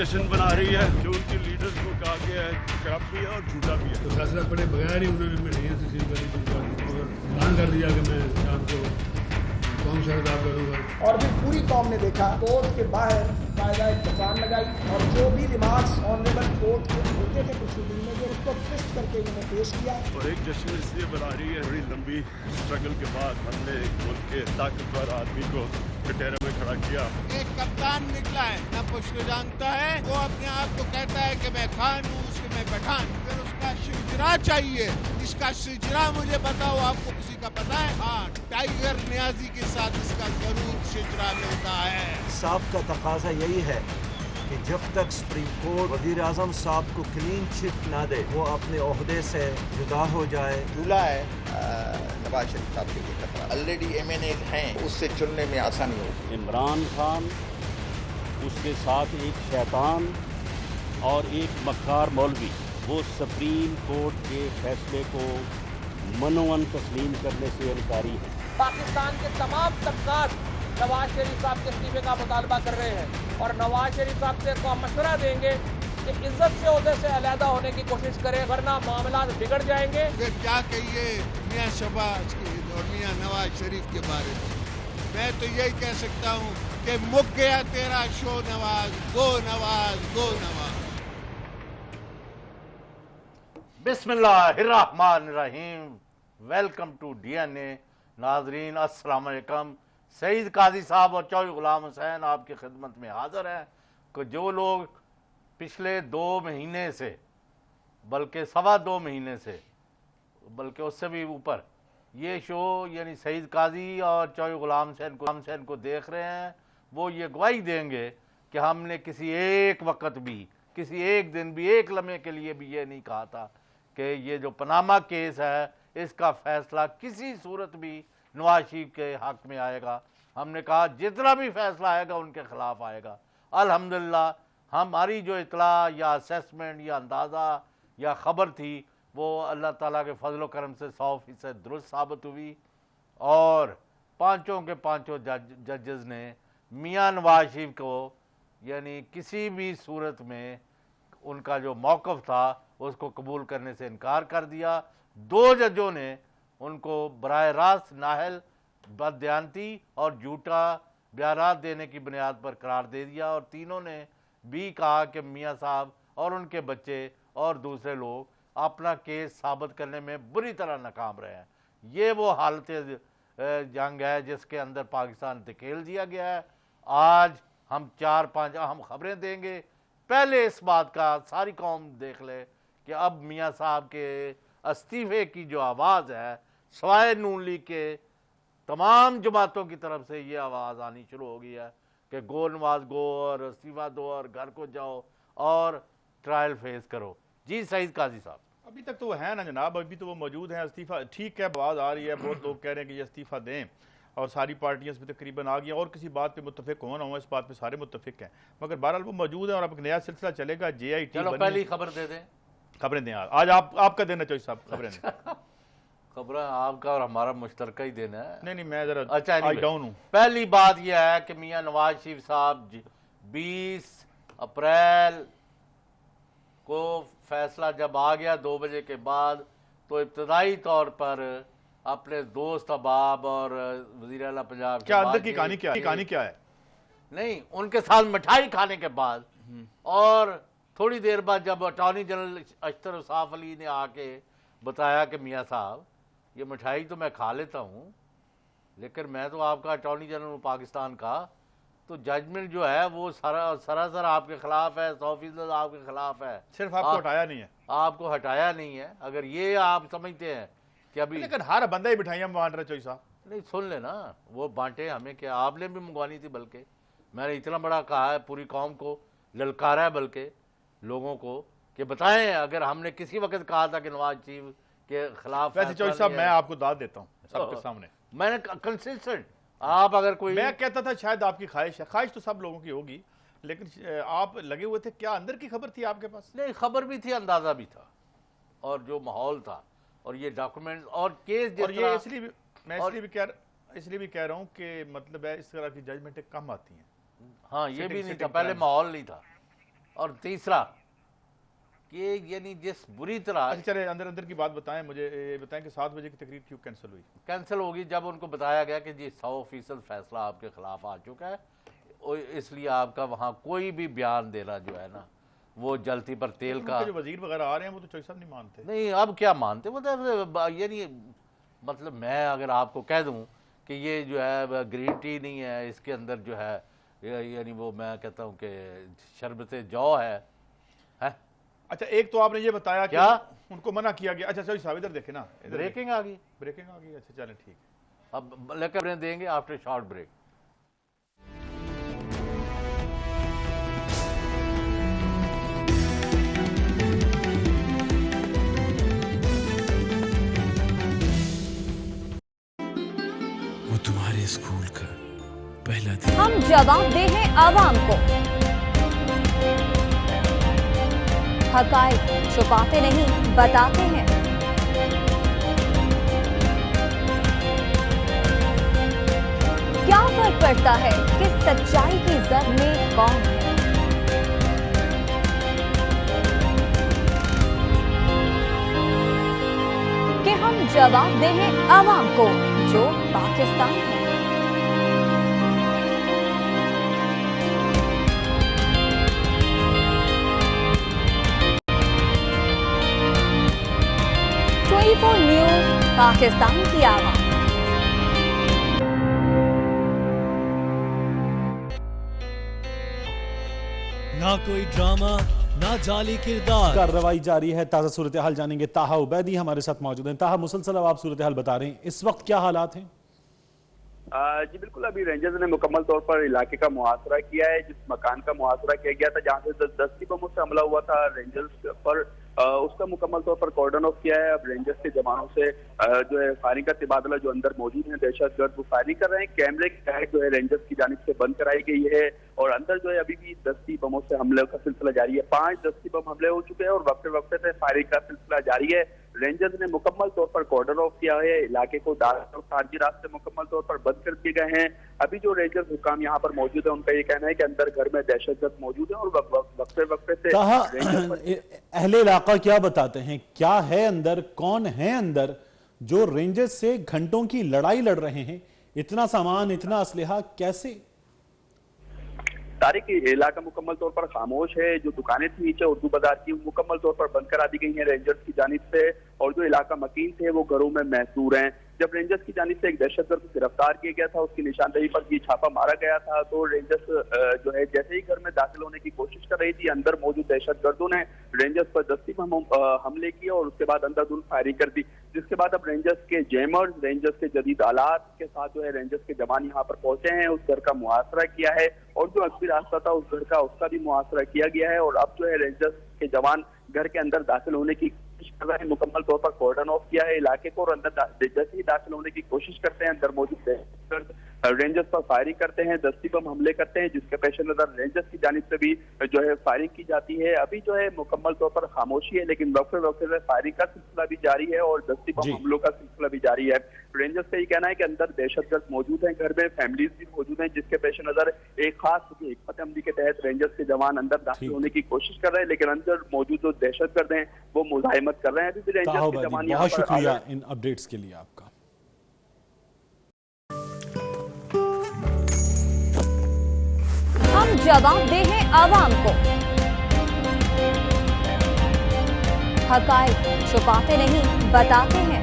जश्न बना रही है जो उनके लीडर्स को कहा गया है करप्ट भी है और झूठा भी है। तो फैसला पड़े बगैर ही उन्होंने नहीं तस्लीम करी, ऐलान कर दिया कि मैं शाम को कौम से अदा करूँगा। और भी पूरी कौम ने देखा कोर्ट के बाहर कायदा दुकान लगाई और जो भी रिमार्क्स ऑनरेबल कोर्ट के होते थे प्रोसीडिंग में जो उसको ट्विस्ट करके इन्होंने पेश किया। और एक जश्न इसलिए बना रही है बड़ी लंबी स्ट्रगल के बाद हमने मुल्क के ताकतवर आदमी को कटहरे में खड़ा किया। एक कप्तान निकला है ना कुछ को जानता है, वो अपने आप को कहता है कि मैं खान हूँ, उसके मैं पठान। फिर उसका शिवजरा चाहिए, इसका शिवजरा मुझे बताओ, आपको किसी का पता है? हाँ, टाइगर नियाजी के साथ इसका जरूर शिवजरा मिलता है। साहब का तकाजा यही है कि जब तक सुप्रीम कोर्ट वजीर आजम साहब को क्लीन चिट ना दे वो अपने ओहदे से जुदा हो जाए। दूल्हा है नवाज शरीफ साहब के लिए खतरा, ऑलरेडी MNA हैं, उससे चुनने में आसानी होगी। इमरान खान, उसके साथ एक शैतान और एक मक्कार मौलवी, वो सुप्रीम कोर्ट के फैसले को मनोवन तस्लीम करने से इनकारी है। पाकिस्तान के तमाम तबकात नवाज शरीफ साहब के इस्तीफे का मुतालबा कर रहे हैं और नवाज शरीफ साहब से को हम मशवरा देंगे कि इज्जत से ओहदे से अलहदा होने की कोशिश करें, वरना मामला बिगड़ जाएंगे। फिर क्या कहिए मियाँ शहबाज के और मियाँ नवाज शरीफ के बारे में। मैं तो यही कह सकता हूँ कि मुक गया तेरा show Nawaz, go Nawaz, go Nawaz. बिस्मिल्लाहिर्रहमानिर्रहीम। Welcome to DNA। नाजरीन अस्सलाम वालेकुम। सईद काजी साहब और चौधरी गुलाम हुसैन आपकी खिदमत में हाजिर हैं कि जो लोग पिछले 2 महीने से, बल्कि 2.25 महीने से, बल्कि उससे भी ऊपर ये शो यानी सईद काजी और चौधरी गुलाम हुसैन को देख रहे हैं, वो ये गवाही देंगे कि हमने किसी एक वक्त भी, किसी एक दिन भी, एक लम्हे के लिए भी ये नहीं कहा था कि ये जो पनामा केस है इसका फैसला किसी सूरत भी नवाज शरीफ के हक में आएगा। हमने कहा जितना भी फैसला आएगा उनके खिलाफ आएगा। अल्हम्दुलिल्लाह हमारी जो इतला या असेसमेंट या अंदाज़ा या ख़बर थी वो अल्लाह ताला के फजल करम से 100% दुरुस्त साबित हुई और पाँचों के पाँचों जजेस ने मियाँ नवाज शरीफ को यानी किसी भी सूरत में उनका जो मौक़िफ़ था उसको कबूल करने से इनकार कर दिया। 2 जजों ने उनको बराह रास्त नाहल, बददयानती और झूठा बयानात देने की बुनियाद पर करार दे दिया और तीनों ने भी कहा कि मियाँ साहब और उनके बच्चे और दूसरे लोग अपना केस साबित करने में बुरी तरह नाकाम रहे हैं। ये वो हालत जंग है जिसके अंदर पाकिस्तान धकेल दिया गया है। आज हम 4-5 अहम खबरें देंगे। पहले इस बात का सारी कौम देख ले कि अब मियाँ साहब के इस्तीफे की जो आवाज़ है सवाए नून लीग के तमाम जमातों की तरफ से ये आवाज़ आनी शुरू हो गई है कि गो नवाज गो और इस्तीफा दो और घर को जाओ और ट्रायल फेस करो। जी सईद काजी साहब। अभी तक तो वो है ना जनाब, अभी तो वो मौजूद हैं। इस्तीफा ठीक है, आवाज़ आ रही है, बहुत लोग कह रहे हैं कि ये इस्तीफा दें और सारी पार्टियां इस पर तकरीबन आ गई और किसी बात पे मुत्तफिक हो ना हो, इस बात पे सारे मुत्तफिक हैं, मगर बहरहाल वो मौजूद है और अब एक नया सिलसिला चलेगा। JIT चलो पहली खबर दे दें। खबरें दें आज आपका देना चाहिए साहब, खबरें दें। खबर आपका और हमारा मुश्तरका ही देना है। नहीं मैं जरा अच्छा डाउन हूँ। पहली बात यह है कि मियाँ नवाज शरीफ साहब 20 अप्रैल को फैसला जब आ गया 2 बजे के बाद, तो इब्तदाई तौर पर अपने दोस्त अहबाब और वज़ीर आला पंजाब क्या अंदर की कहानी क्या है? नहीं, उनके साथ मिठाई खाने के बाद और थोड़ी देर बाद जब अटॉर्नी जनरल अख्तर उसाफ अली ने आके बताया कि मियाँ साहब ये मिठाई तो मैं खा लेता हूँ लेकिन मैं तो आपका अटॉर्नी जनरल हूँ पाकिस्तान का, तो जजमेंट जो है वो सरासर आपके खिलाफ है, 100% आपके खिलाफ है। सिर्फ आपको हटाया नहीं है। आपको हटाया नहीं है। अगर ये आप समझते हैं कि अभी, लेकिन हर बंदा ही मिठाइयाँ बांट रहा चाहिए साहब। नहीं सुन लेना, वो बांटे हमें क्या, आपने भी मंगवानी थी, बल्कि मैंने इतना बड़ा कहा है, पूरी कौम को ललकारा है बल्कि लोगों को कि बताएं अगर हमने किसी वक्त कहा था कि नवाज शरीफ के खिलाफ। वैसे चौधरी साहब मैं आपको दाद देता हूँ सबके सामने, मैंने कंसिस्टेंट। आप अगर कोई, मैं कहता था शायद आपकी ख्वाहिश है, ख्वाहिश तो सब लोगों की होगी, लेकिन आप लगे हुए थे। क्या अंदर की खबर थी आपके पास? नहीं, खबर भी थी, अंदाजा भी था और जो माहौल था और ये डॉक्यूमेंट और केस, और ये इसलिए भी कह रहा हूँ कि मतलब है इस तरह की जजमेंटें कम आती हैं। हाँ, ये भी नहीं था, पहले माहौल नहीं था। और तीसरा कि यानी जिस बुरी तरह अच्छा चले अंदर अंदर की बात बताएं, मुझे ये बताएं कि 7 बजे की तकरीर क्यों कैंसिल हुई? कैंसिल होगी जब उनको बताया गया कि जी 100% फैसला आपके खिलाफ आ चुका है, और इसलिए आपका वहाँ कोई भी बयान देना जो है ना वो जलती पर तेल का। जो वजीर वगैरह आ रहे हैं वो तो चौधरी साहब नहीं मानते। नहीं, अब क्या मानते, मतलब यानी मतलब मैं अगर आपको कह दूं कि ये जो है ग्रीन टी नहीं है, इसके अंदर जो है यानी वो मैं कहता हूं कि शरबत जौ है। अच्छा एक तो आपने ये बताया क्या कि उनको मना किया गया। अच्छा चौधरी साहब इधर देखे ना, ब्रेकिंग आ गई, ब्रेकिंग आ गई। अच्छा चलें ठीक है, अब लेकर देंगे आफ्टर शॉर्ट ब्रेक। वो तुम्हारे स्कूल का पहला दिन। हम जवाबदेह हैं आवाम को, हकायक छुपाते नहीं बताते हैं। क्या फर्क पड़ता है कि सच्चाई की जद में कौन है? कि हम जवाबदेह हैं आवाम को जो पाकिस्तान है। न्यूज़ पाकिस्तान की आवाज़। ना कोई ड्रामा ना जाली किरदार। कार्रवाई जारी है। ताज़ा सूरत हाल जानेंगे। ताहा उबैदी हमारे साथ मौजूद हैं। ताहा, मुसलसल आप सूरत हाल बता रहे हैं, इस वक्त क्या हालात हैं? जी बिल्कुल, अभी रेंजर्स ने मुकम्मल तौर पर इलाके का मुहासरा किया है। जिस मकान का मुहासरा किया गया था जहाँ से 10 बमों से हमला हुआ था रेंजर्स पर, उसका मुकम्मल तौर पर कॉर्डन ऑफ किया है। अब रेंजर्स के जवानों से जो है फायरिंग का तबादला, जो अंदर मौजूद हैं दहशतगर्द, वो फायरिंग कर रहे हैं। कैमरे की लाइट जो है रेंजर्स की जानिब से बंद कराई गई है और अंदर जो है अभी भी 10 बमों से हमले का सिलसिला जारी है। 5 10 बम हमले हो चुके हैं और वक्फे से फायरिंग का सिलसिला जारी है। रेंजर्स ने मुकम्मल तौर पर कॉर्डन ऑफ किया है। इलाके को दाखिल और खारजी रास्ते मुकम्मल तौर पर बंद कर दिए गए हैं। अभी जो रेंजर्स हुकाम यहाँ पर मौजूद है उनका ये कहना है कि अंदर घर में दहशतगर्द मौजूद है और वक्फे से अहले इलाका क्या बताते हैं, क्या है अंदर, कौन है अंदर जो रेंजर्स से घंटों की लड़ाई लड़ रहे हैं? इतना सामान, इतना असलहा कैसे? तारिक, इलाका मुकम्मल तौर पर खामोश है। जो दुकानें थी नीचे उर्दू बाजार की, मुकम्मल तौर पर बंद करा दी गई हैं रेंजर्स की जानिब से, और जो इलाका मकीन थे वो घरों में महसूर हैं। जब रेंजर्स की जानिब से एक दहशतगर्द को गिरफ्तार किया गया था, उसकी निशानदेही पर ये छापा मारा गया था, तो रेंजर्स जो है जैसे ही घर में दाखिल होने की कोशिश कर रही थी, अंदर मौजूद दहशतगर्दों ने रेंजर्स पर 10 हमले किए और उसके बाद अंधाधुंध फायरिंग कर दी। जिसके बाद अब रेंजर्स के जैमर्स, रेंजर्स के जदीद आलात के साथ जो है रेंजर्स के जवान यहाँ पर पहुंचे हैं। उस घर का मुहासरा किया है और जो अक्सर रास्ता था उस घर का, उसका भी मुहासरा किया गया है। और अब जो है रेंजर्स के जवान घर के अंदर दाखिल होने की कोशिश कर रहे हैं। मुकम्मल तौर पर कॉर्डन ऑफ किया है इलाके को और अंदर जैसे ही दाखिल होने की कोशिश करते हैं, अंदर मौजूद रेंजर्स पर फायरिंग करते हैं, 10 बम हमले करते हैं, जिसके पेश नजर रेंजर्स की जानिब से भी जो है फायरिंग की जाती है। अभी जो है मुकम्मल तौर पर खामोशी है, लेकिन वक्फे में फायरिंग का सिलसिला भी जारी है और 10 बम हमलों का सिलसिला भी जारी है। रेंजर्स का ये कहना है कि अंदर दहशतगर्द मौजूद हैं, घर में फैमिलीज भी मौजूद हैं, जिसके पेश नजर एक खास हिकमत अमली के तहत रेंजर्स के जवान अंदर दाखिल होने की कोशिश कर रहे हैं, लेकिन अंदर मौजूद जो दहशतगर्द हैं वो मुजाहिमत कर रहे हैं। अभी भी रेंजर्स के जवान बहुत शुक्रिया इन अपडेट्स के लिए आपका। हम जवाबदेह हैं आवाम को, हकायक छुपाते नहीं बताते हैं।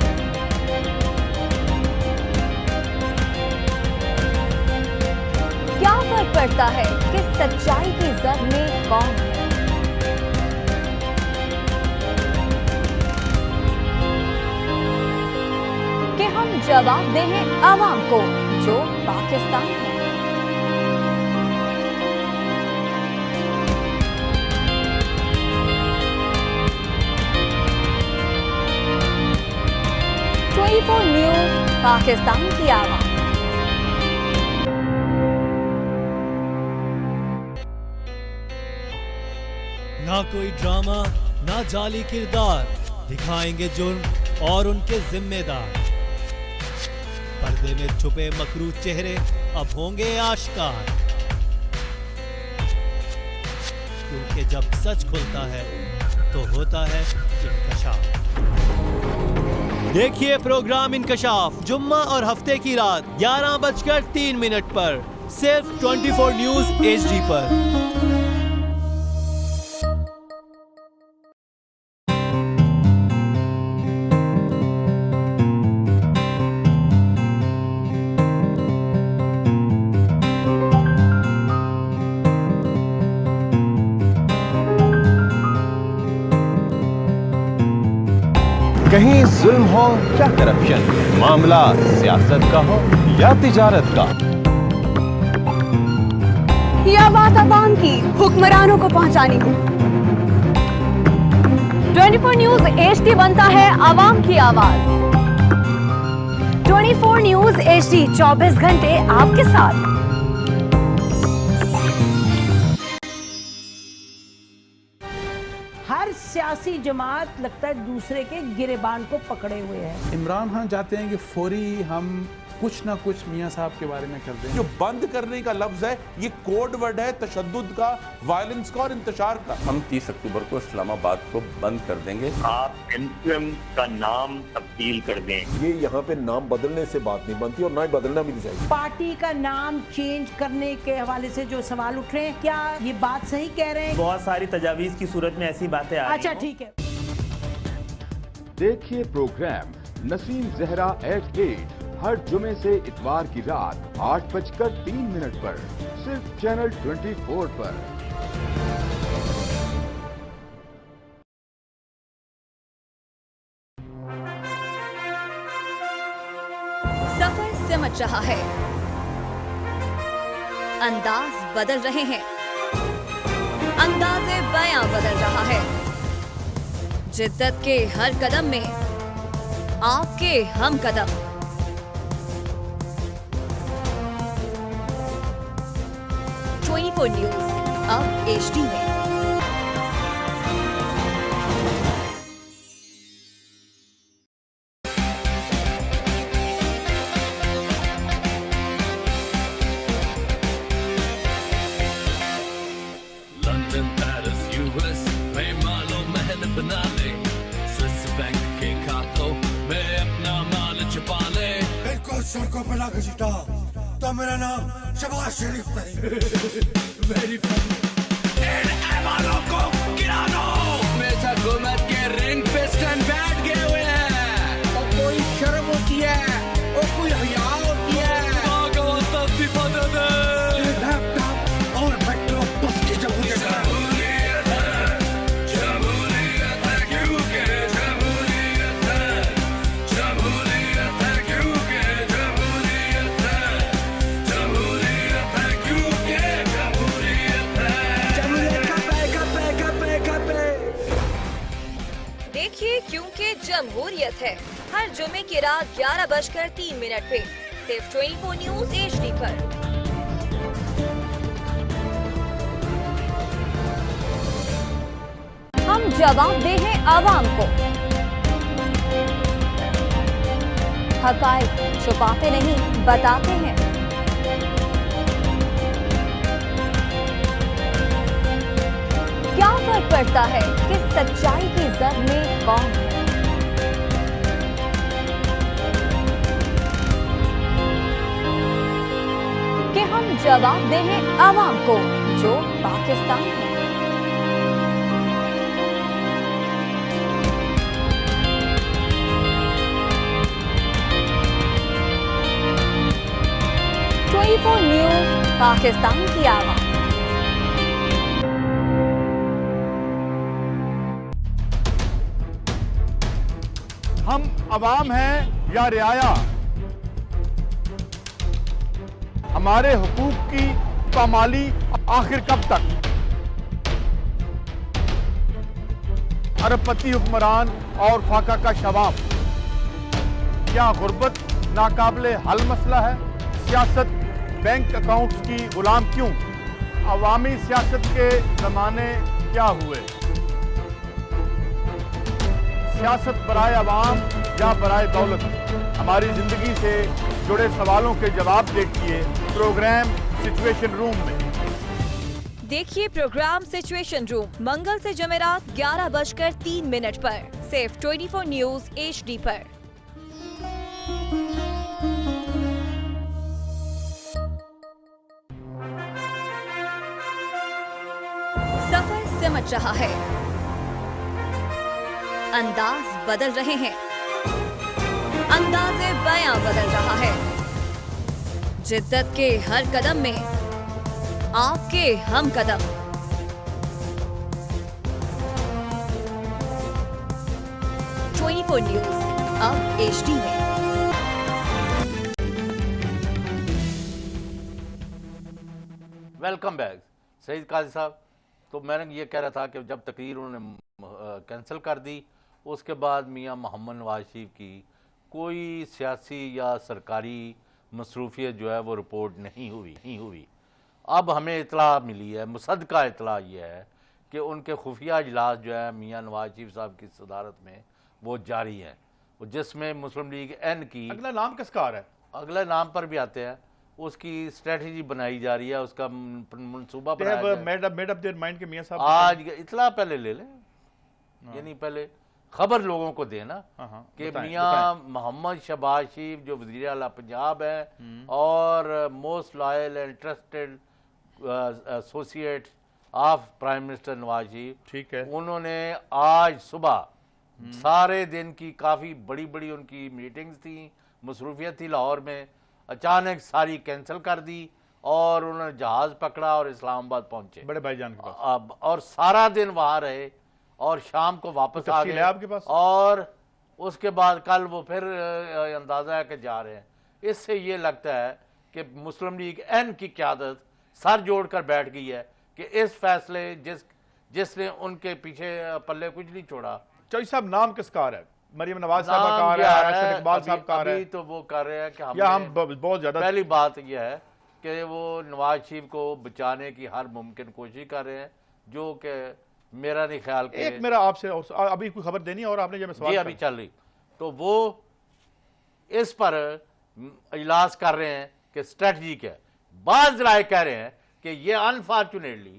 क्या फर्क पड़ता है कि सच्चाई की जद में कौन है? कि हम जवाबदेह हैं आवाम को जो पाकिस्तान है। न्यूज़ पाकिस्तान की आवाज़। ना कोई ड्रामा ना जाली किरदार, दिखाएंगे जुर्म और उनके जिम्मेदार। पर्दे में छुपे मकरू चेहरे अब होंगे आश्कार। क्योंकि जब सच खुलता है तो होता है इंकशाफ। देखिए प्रोग्राम इंकशाफ जुम्मा और हफ्ते की रात 11:03 पर सिर्फ 24 न्यूज़ HD पर। कहीं जुल्म हो या करप्शन, मामला सियासत का हो या तिजारत का, यह बात आवाम की हुक्मरानों को पहुंचानी है। 24 न्यूज़ HD बनता है आवाम की आवाज। 24 न्यूज़ HD 24 घंटे आपके साथ। हर सियासी जमात लगता है दूसरे के गिरेबान को पकड़े हुए है। इमरान खान चाहते हैं कि फौरी हम कुछ ना कुछ मियां साहब के बारे में कर दें। जो बंद करने का लफ्ज है ये कोड वर्ड है तशद्दुद का, वायलेंस का और इंतशार का। हम 30 अक्टूबर को इस्लामाबाद को बंद कर देंगे। आप MQM का नाम तब्दील कर दें। ये यहाँ पे नाम बदलने से बात नहीं बनती और ना ही बदलना भी नहीं चाहिए। पार्टी का नाम चेंज करने के हवाले से जो सवाल उठ रहे हैं, क्या ये बात सही कह रहे हैं? बहुत सारी तजावीज की सूरत में ऐसी बातें आ रही हैं। अच्छा ठीक है। देखिए प्रोग्राम नसीम जहरा at 8 हर जुमे से इतवार की रात 8:03 पर सिर्फ चैनल 24 पर। सफर सिमट रहा है, अंदाज बदल रहे हैं, अंदाज़े बयां बदल रहा है। जिद्दत के हर कदम में आपके हम कदम। 24 न्यूज़ अब HD में। लंदन, पेरिस, US में मालो महल बना ले। स्विस बैंक के खातों में अपना माल छुपा ले। बिल्कुल सड़कों पर ना घसीटा तो मेरा नाम शहबाज शरीफ नहीं। Very funny. इन ऐवानों को गिरा दो। मेरे हुकूमत के रिंग पे स्टैंड बैठ गए हुए हैं। और कोई शर्म होती है और कोई हया होती है। इस्तीफा दे दे। लैपटॉप और मेट्रो बस की जमहूरियत है। जमहूरियत है क्योंकि जमहूरियत है। जमहूरियत है क्योंकि जमहूरियत है। जमहूरियत है क्योंकि जमहूरियत है। जमहूरियत कपे। देखिए क्योंकि जमहूरियत है हर जुमे की रात 11:03 पे सिर्फ 24 न्यूज़ HD पर। हम जवाब दे हैं आवाम को, हकायक छुपाते नहीं बताते हैं। क्या फर्क पड़ता है कि सच्चाई की जद में कौन है? कि हम जवाब दे हैं आवाम को जो पाकिस्तान है। न्यूज़ पाकिस्तान की आवाज। हम अवाम हैं या रियाया, हमारे हुकूक की पामाली आखिर कब तक? अरबपति हुक्मरान और फाका का शवाब, क्या गुर्बत नाकाबिले हल मसला है? सियासत बैंक अकाउंट्स की गुलाम क्यों? अवामी सियासत के जमाने क्या हुए? सियासत बराए अवाम या बराए दौलत? हमारी जिंदगी से जुड़े सवालों के जवाब देखिए प्रोग्राम सिचुएशन रूम में। देखिए प्रोग्राम सिचुएशन रूम मंगल से जमेरात 11:03 पर सिर्फ 24 न्यूज HD पर। सफर सिमट रहा है, अंदाज बदल रहे हैं, अंदाज़े बयां बदल रहा है। जिद्दत के हर कदम में आपके हम कदम। न्यूज अब HD में। वेलकम बैक सईद काजी साहब। तो मैंने ये कह रहा था कि जब तकरीर उन्होंने कैंसिल कर दी, उसके बाद मियां मोहम्मद नवाज शरीफ की कोई सियासी या सरकारी मसरूफियत जो है वो रिपोर्ट नहीं हुई। अब हमें इतला मिली है, मुसद्दका इतला ये है कि उनके खुफिया इजलास जो है मियां नवाज शरीफ साहब की सदारत में वो जारी है, जिसमें मुस्लिम लीग N की अगला नाम किसका आ रहा है? अगले नाम पर भी आते हैं, उसकी स्ट्रेटजी बनाई जा रही है, उसका मनसूबा आज इतला पहले ले लें, यानी पहले खबर लोगों को देना कि मियां मोहम्मद शहबाज शरीफ जो वज़ीर आला पंजाब है और most loyal and trusted associate of prime minister Nawaz Sharif, ठीक है, उन्होंने आज सुबह सारे दिन की काफ़ी बड़ी बड़ी उनकी मीटिंग्स थी, मसरूफियत थी लाहौर में, अचानक सारी कैंसिल कर दी और उन्होंने जहाज़ पकड़ा और इस्लामाबाद पहुंचे बड़े भाईजान के पास, और सारा दिन वहाँ रहे और शाम को वापस आ गए आपके पास, और उसके बाद कल वो फिर अंदाज़ा है कि जा रहे हैं। इससे ये लगता है कि मुस्लिम लीग N की क़यादत सर जोड़कर बैठ गई है कि इस फैसले जिसने उनके पीछे पल्ले कुछ नहीं छोड़ा। चौधरी साहब नाम किसका आ रहा है? मरियम नवाज साहब का आ रहा है, अरशद इकबाल साहब का आ रहा है? तो वो कर रहे हैं कि हम बहुत ज्यादा, पहली बात यह है कि वो नवाज शरीफ को बचाने की हर मुमकिन कोशिश कर रहे हैं, जो कि मेरा नहीं ख्याल कि एक मेरा आपसे अभी कोई खबर देनी है और आपने जब सवाल अभी चल रही, तो वो इस पर इजलास कर रहे हैं कि स्ट्रेटजी क्या है। बाज़ राय कह रहे हैं कि ये अनफॉर्चुनेटली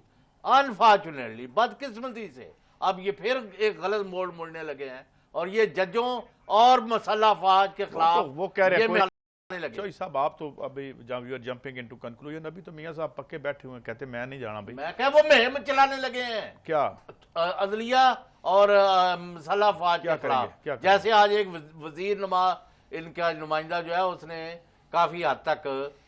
बदकिस्मती से अब ये फिर एक गलत मोड़ मुड़ने लगे हैं और ये जजों और मसल्ला अफवाज के खिलाफ वो कह रहे हैं। चौधरी साहब आप तो अभी जंपिंग इनटू कंक्लूजन, अभी तो मियां साहब पक्के बैठे हुए हैं, कहते मैं नहीं जाना भाई। मैं क्या वो मुहिम चलाने लगे हैं क्या अदलिया और मसल्ला अफवाज के खिलाफ। जैसे आज एक वजीर नुमा इनका नुमाइंदा जो है उसने काफी हद तक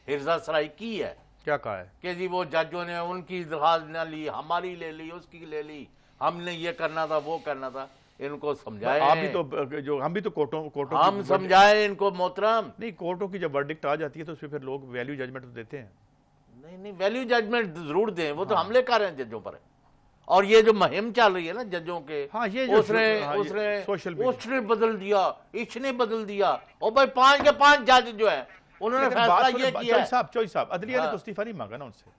हिर्जा सराई की है। क्या कहा है कि जी वो जजों ने उनकी दरखास्त न ली, हमारी ले ली, उसकी ले ली, हमने ये करना था वो करना था। इनको समझाए, आप भी तो जो हम भी तो कोर्टों हम समझाए इनको मोहतरम। नहीं, कोर्टों की जब वर्डिक्ट आ जाती है तो उसमें फिर लोग वैल्यू जजमेंट तो देते हैं। नहीं वैल्यू जजमेंट जरूर दें, वो तो हमले कर रहे हैं जजों पर। और ये जो मुहिम चल रही है ना जजों के, ये उसने बदल दिया, इसने बदल दिया, और भाई 5 के 5 जज जो है उन्होंने फैसला ये किया। चौधरी साहब अदलिया ने तो इस्तीफा नहीं मांगा ना उनसे,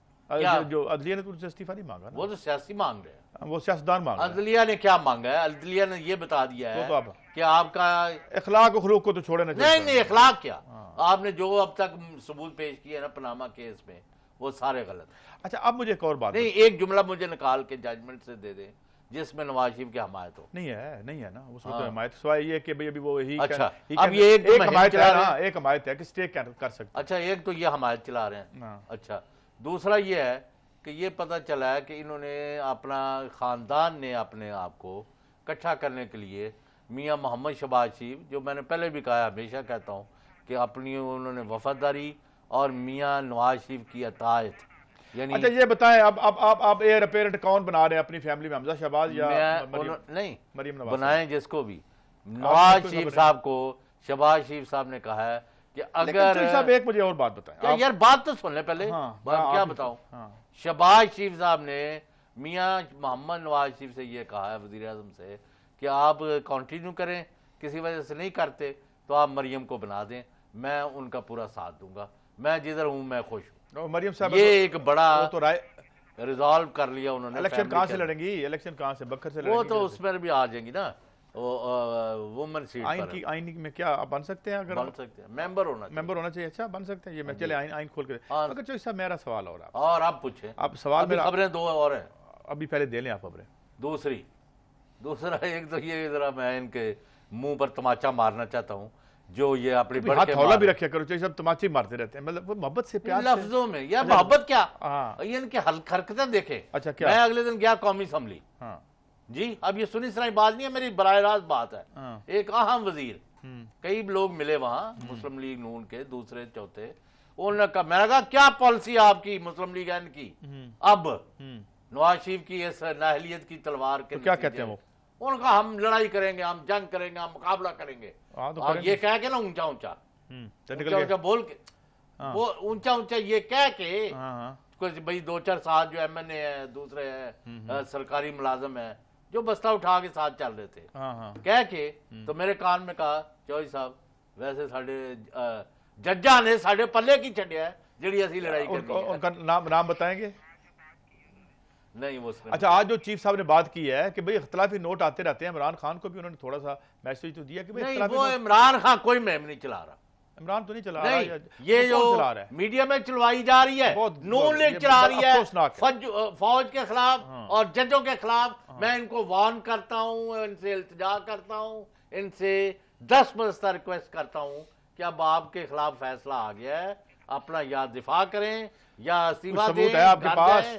जो अदलिया ने तो उनसे इस्तीफा नहीं मांगा ना, वो तो सियासी मांग रहे हैं, वो सियासतदान मांग रहे हैं। अदलिया ने क्या मांगा है? अदलिया ने ये बता दिया है तो कि आपका इखलाक और खुलूक को तो छोड़े नहीं इखलाक क्या, आपने जो अब तक सबूत पेश किए ना पनामा केस में वो सारे गलत। अच्छा अब मुझे एक और बात, नहीं एक जुमला मुझे निकाल के जजमेंट से दे दें जिसमें नवाज शरीफ की हमायत हो। नहीं है ना उसमें तो हमायत सवाल ये कि भाई अभी वो ही अच्छा अब ये एक हमायत है कि स्टे कर सकते। अच्छा एक तो ये हमायत चला रहे हैं। अच्छा दूसरा ये है कि ये पता चला है कि इन्होंने अपना ख़ानदान ने अपने आप को इकट्ठा करने के लिए मियां मोहम्मद शहबाज शरीफ, जो मैंने पहले भी कहा हमेशा कहता हूँ कि अपनी उन्होंने वफादारी और मियां नवाज शरीफ की अतायत, यानी अच्छा ये बताएं अब एयर अपेरेंट कौन बना रहे हैं अपनी फैमिली में, हमजा शहबाज या नहीं मरियम नवाज बनाएं जिसको भी। नवाज शरीफ साहब को शहबाज शरीफ साहब ने कहा है कि अगर साहब एक मुझे और बात बताएं यार, बात तो सुन ले पहले। क्या बताऊं? शहबाज शरीफ साहब ने मियां मोहम्मद नवाज शरीफ से ये कहा है, वजीर आजम से, कि आप कंटिन्यू करें, किसी वजह से नहीं करते तो आप मरियम को बना दें, मैं उनका पूरा साथ दूंगा, मैं जिधर हूं मैं खुश हूं। मरियम साहब ये एक बड़ा तो राय रिजॉल्व कर लिया उन्होंने। इलेक्शन कहां से लड़ेंगी? इलेक्शन कहां से? बकर से वो तो उसमें भी आ जाएंगी ना, वुमन सीट पर आइन में क्या आप बन सकते हैं? अगर बन सकते हैं, मेंबर होना चाहिए। अच्छा, बन सकते हैं। ये मैं चले आइन खोल के अगर जो इसका मेरा सवाल और आप पूछे। आप सवाल मेरा, खबरें दो और हैं, अभी पहले दे लें आप खबरें। दूसरा एक तो ये जरा मैं इनके मुंह पर तमाचा मारना चाहता हूँ, जो ये अपनी हाथ हौला भी रखा करो, चाहिए सब तमाचे मारते रहते हैं, मतलब मोहब्बत से, प्यार लफ्जों में। यार मोहब्बत क्या, ये इनके हरकतें देखे। अच्छा क्या? मैं अगले दिन गया कौमी असम्बली जी, अब ये सुनी सुनाई बात नहीं है, मेरी बराह रास्त बात है। एक अहम वजीर, कई लोग मिले वहां, मुस्लिम लीग नून के दूसरे चौथे, उन्होंने कहा, मैंने कहा क्या पॉलिसी आपकी मुस्लिम लीग एन की, अब नवाज शरीफ की इस नाहलियत की तलवार के तो क्या कहते हैं वो? उनका हम लड़ाई करेंगे, हम जंग करेंगे, हम मुकाबला करेंगे। और ये कह के ना ऊंचा ऊंचा बोल के, वो ऊंचा ऊंचा ये कह के कुछ भाई 2-4 साल जो MNA है, दूसरे है सरकारी मुलाजम है, जो बस्ता उठा के साथ चल रहे थे, कह के तो मेरे कान में कहा, चौधरी साहब वैसे साढ़े जज्जा ने साढ़े पल्ले की छड़िया है जिहड़ी असी लड़ाई करनी है। उनका नाम बताएंगे? नहीं वो। अच्छा, आज जो चीफ साहब ने बात की है कि भाई इख्तलाफी नोट आते रहते हैं, इमरान खान को भी उन्होंने थोड़ा सा मैसेज तो दिया कि भाई नहीं, वो इमरान खान कोई मुहिम नहीं चला रहा, इमरान तो नहीं चला रहा, ये जो मीडिया में चलवाई जा रही है, नून लीग चला रही है फौज के खिलाफ और जजों के खिलाफ। मैं इनको वार्न करता हूं, इनसे इल्तिजा करता हूं, इनसे 10 मरतबा रिक्वेस्ट करता हूं कि अब आपके खिलाफ फैसला आ गया है, अपना या दिफा करें या इस्तीफा दें, आपके पास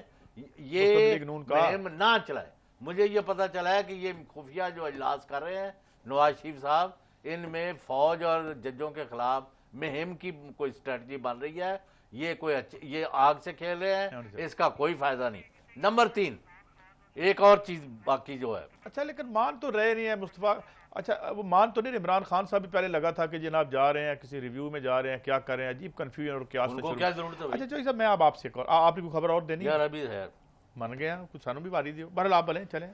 ये मुहिम ना चलाए। मुझे ये पता चला है कि ये खुफिया जो इजलास कर रहे हैं नवाज शरीफ साहब, इनमें फौज और जजों के खिलाफ मुहिम की कोई स्ट्रेटजी बन रही है। ये आग से खेल रहे हैं, इसका कोई फायदा नहीं। नंबर 3 एक और चीज बाकी जो है, अच्छा लेकिन मान तो रहे नहीं है मुस्तफा, अच्छा वो मान तो नहीं, इमरान खान साहब भी पहले लगा था कि जनाब जा रहे हैं किसी रिव्यू में जा रहे हैं, क्या कर रहे हैं, अजीब कंफ्यूजन और क्या जरूरत है। अच्छा चौधरी साहब मैं अब आपसे आपकी कोई खबर और देनी यार? अभी है मन गया कुछ सानू भी बारी दियो, बहरहाल आप बोले चलें।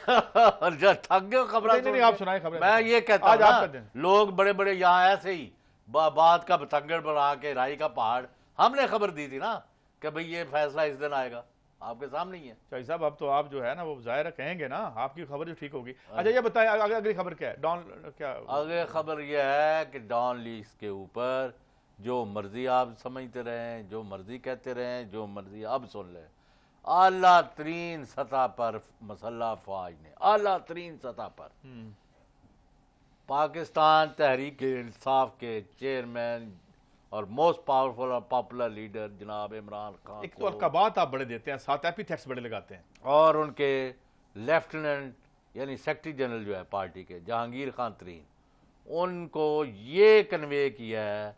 थक गए खबर, नहीं आप सुनाए खबर। मैं ये कहता हूं लोग बड़े बड़े यहाँ ऐसे ही बात का बतंगड़ बना के राई का पहाड़, हमने खबर दी थी ना कि भाई ये फैसला इस दिन आएगा, आपके सामने ही है। चाहिए साहब अब तो आप जो है ना वो जाहिर कहेंगे ना, आपकी खबर जो ठीक होगी। अच्छा ये बताएं अगली खबर क्या है? डॉन क्या अगली खबर ये है कि डॉन लीग्स के ऊपर जो मर्जी आप समझते रहें, जो मर्जी कहते रहें, जो मर्जी अब सुन लें, आला तरीन सतह पर मसल्ला फौज ने, आला तरीन सतह पर पाकिस्तान तहरीक इंसाफ के चेयरमैन और मोस्ट पावरफुल और पॉपुलर लीडर जनाब इमरान खान, एक तो अलकाबात आप बड़े देते हैं, साथ एपिथेट्स बड़े लगाते हैं, और उनके लेफ्टिनेंट यानी सेक्रेटरी जनरल जो है पार्टी के जहांगीर खान तरीन, उनको ये कन्वे किया है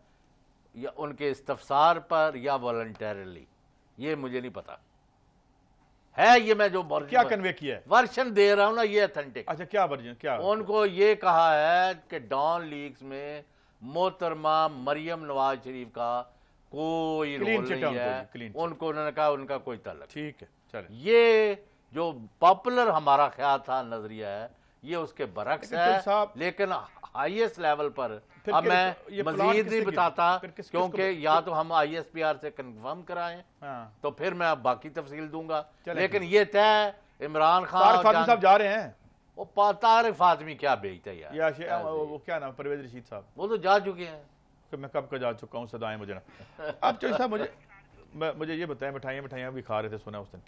या उनके इस्तफसार पर या वॉलंटरली, ये मुझे नहीं पता है। ये मैं जो क्या कन्वे किया है वर्जन दे रहा हूं ना, ये ऑथेंटिक। अच्छा क्या वर्जन? क्या उनको ये कहा है कि डॉन लीग्स में मोहतरमा मरियम नवाज शरीफ का कोई रोल नहीं है, उनको उन्होंने कहा उनका कोई ताल्लुक। ठीक है चले। ये जो पॉपुलर हमारा ख्याल था, नजरिया है, ये उसके बरक्स है, लेकिन हाईएस्ट लेवल पर अब मैं मजीद नहीं बताता क्योंकि या तो हम ISPR से कंफर्म कराएं तो फिर मैं अब बाकी तफसील दूंगा, लेकिन ये तय इमरान खान साहब जा रहे हैं। वो तारिक फातिमी क्या बेचता है यार, वो क्या नाम, परवेज रशीद साहब, वो तो जा चुके हैं। तो मैं कब का जा चुका हूँ, सदाएं मुझे ना। अब चौधरी साहब मुझे ये बताएं, मिठाइयाँ भी खा रहे थे सुना उस दिन,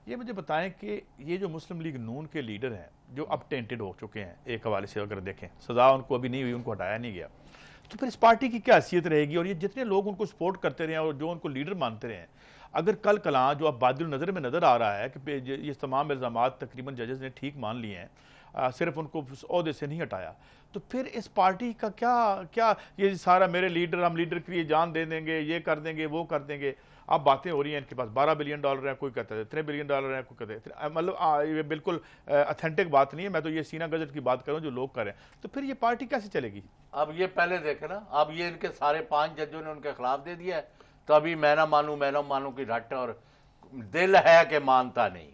ये मुझे बताएं कि ये जो मुस्लिम लीग नून के लीडर हैं जो अब टेंटेड हो चुके हैं, एक हवाले से अगर देखें सजा उनको अभी नहीं हुई, उनको हटाया नहीं गया, तो फिर इस पार्टी की क्या हैसियत रहेगी? और ये जितने लोग उनको सपोर्ट करते रहे और जो उनको लीडर मानते रहे, अगर कल कलां जो अब बादिल नज़र में नज़र आ रहा है कि ये तमाम इल्ज़ाम तकरीबन जजेस ने ठीक मान लिए हैं, सिर्फ उनको ओहदे से नहीं हटाया, तो फिर इस पार्टी का क्या ये सारा मेरे लीडर, हम लीडर के लिए जान दे देंगे, ये कर देंगे, वो कर देंगे। अब बातें हो रही हैं इनके पास $12 बिलियन है, कोई कहता है $3 बिलियन है, कोई कहते हैं, मतलब ये बिल्कुल ऑथेंटिक बात नहीं है, मैं तो ये सीना गजट की बात कर रहा हूँ जो लोग करें। तो फिर ये पार्टी कैसे चलेगी? अब ये पहले देखे ना, अब ये इनके सारे 5 जजों ने उनके खिलाफ दे दिया है, तो अभी मैं ना मानू की रट, और दिल है कि मानता नहीं।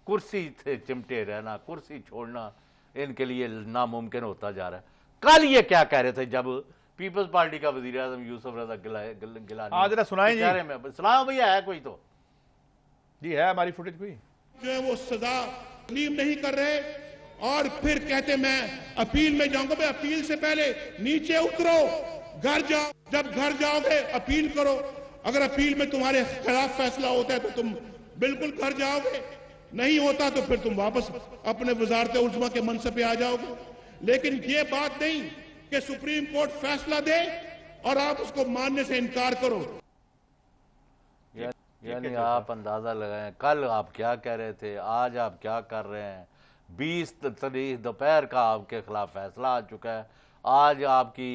कुर्सी से चिमटे रहना, कुर्सी छोड़ना इनके लिए नामुमकिन होता जा रहा है। कल ये क्या कह रहे थे जब पीपल्स पार्टी का वजीर आजम यूसुफ रजा गिलानी, आज जरा सुनाएं जी, सुनाओ भैया, है कोई तो जी है हमारी फुटेज कोई जो है वो सजा तस्लीम नहीं कर रहे, और फिर कहते मैं अपील में जाऊंगा। मैं अपील से पहले नीचे उतरो, घर जाओ, जब घर जाओगे अपील करो। अगर अपील में तुम्हारे खिलाफ फैसला होता है तो तुम बिल्कुल घर जाओगे, नहीं होता तो फिर तुम वापस अपने वजारत उज़्मा के मनसब पे आ जाओगे। लेकिन ये बात नहीं कि सुप्रीम कोर्ट फैसला दे और आप उसको मानने से इनकार करो। यानी आप अंदाजा लगाएं, कल आप क्या कह रहे थे, आज आप क्या कर रहे हैं। 20 तारीख दोपहर का आपके खिलाफ फैसला आ चुका है। आज आपकी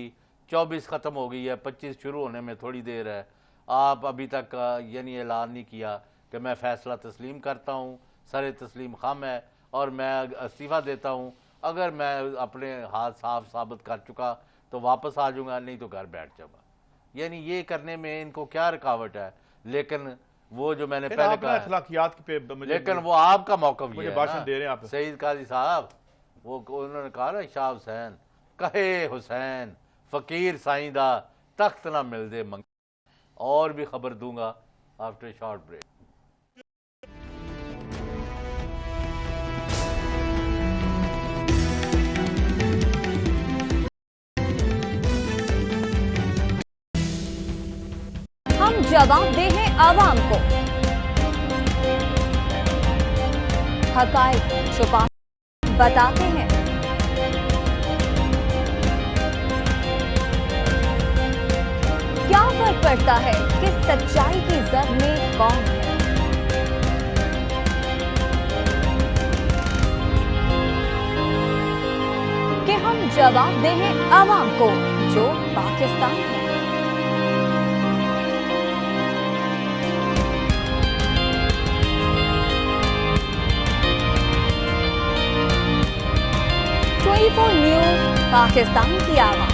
24 ख़त्म हो गई है, 25 शुरू होने में थोड़ी देर है। आप अभी तक यानी ऐलान नहीं किया कि मैं फ़ैसला तस्लीम करता हूँ, सर तस्लीम खाम है और मैं इस्तीफ़ा देता हूँ। अगर मैं अपने हाथ साफ साबित कर चुका तो वापस आ जाऊँगा, नहीं तो घर बैठ जाऊँगा। यानी ये करने में इनको क्या रुकावट है। लेकिन वो जो मैंने पहले कहा अखलाकियात पे लेकिन वो आपका मौक़िफ़ ये भाषण दे रहे हैं आप। सईद काजी साहब वो उन्होंने कहा ना, शाह हुसैन कहे हुसैन फ़कीर साइंदा तख्त ना मिल दे मंग। और भी खबर दूंगा आफ्टर शॉर्ट ब्रेक। हम जवाब दे हैं आवाम को, हकायक छुपा बताते हैं। क्या फर्क पड़ता है कि सच्चाई की जद में कौन है। कि हम जवाब दे हैं आवाम को जो पाकिस्तान है। न्यूज़ पाकिस्तान की आवाज़।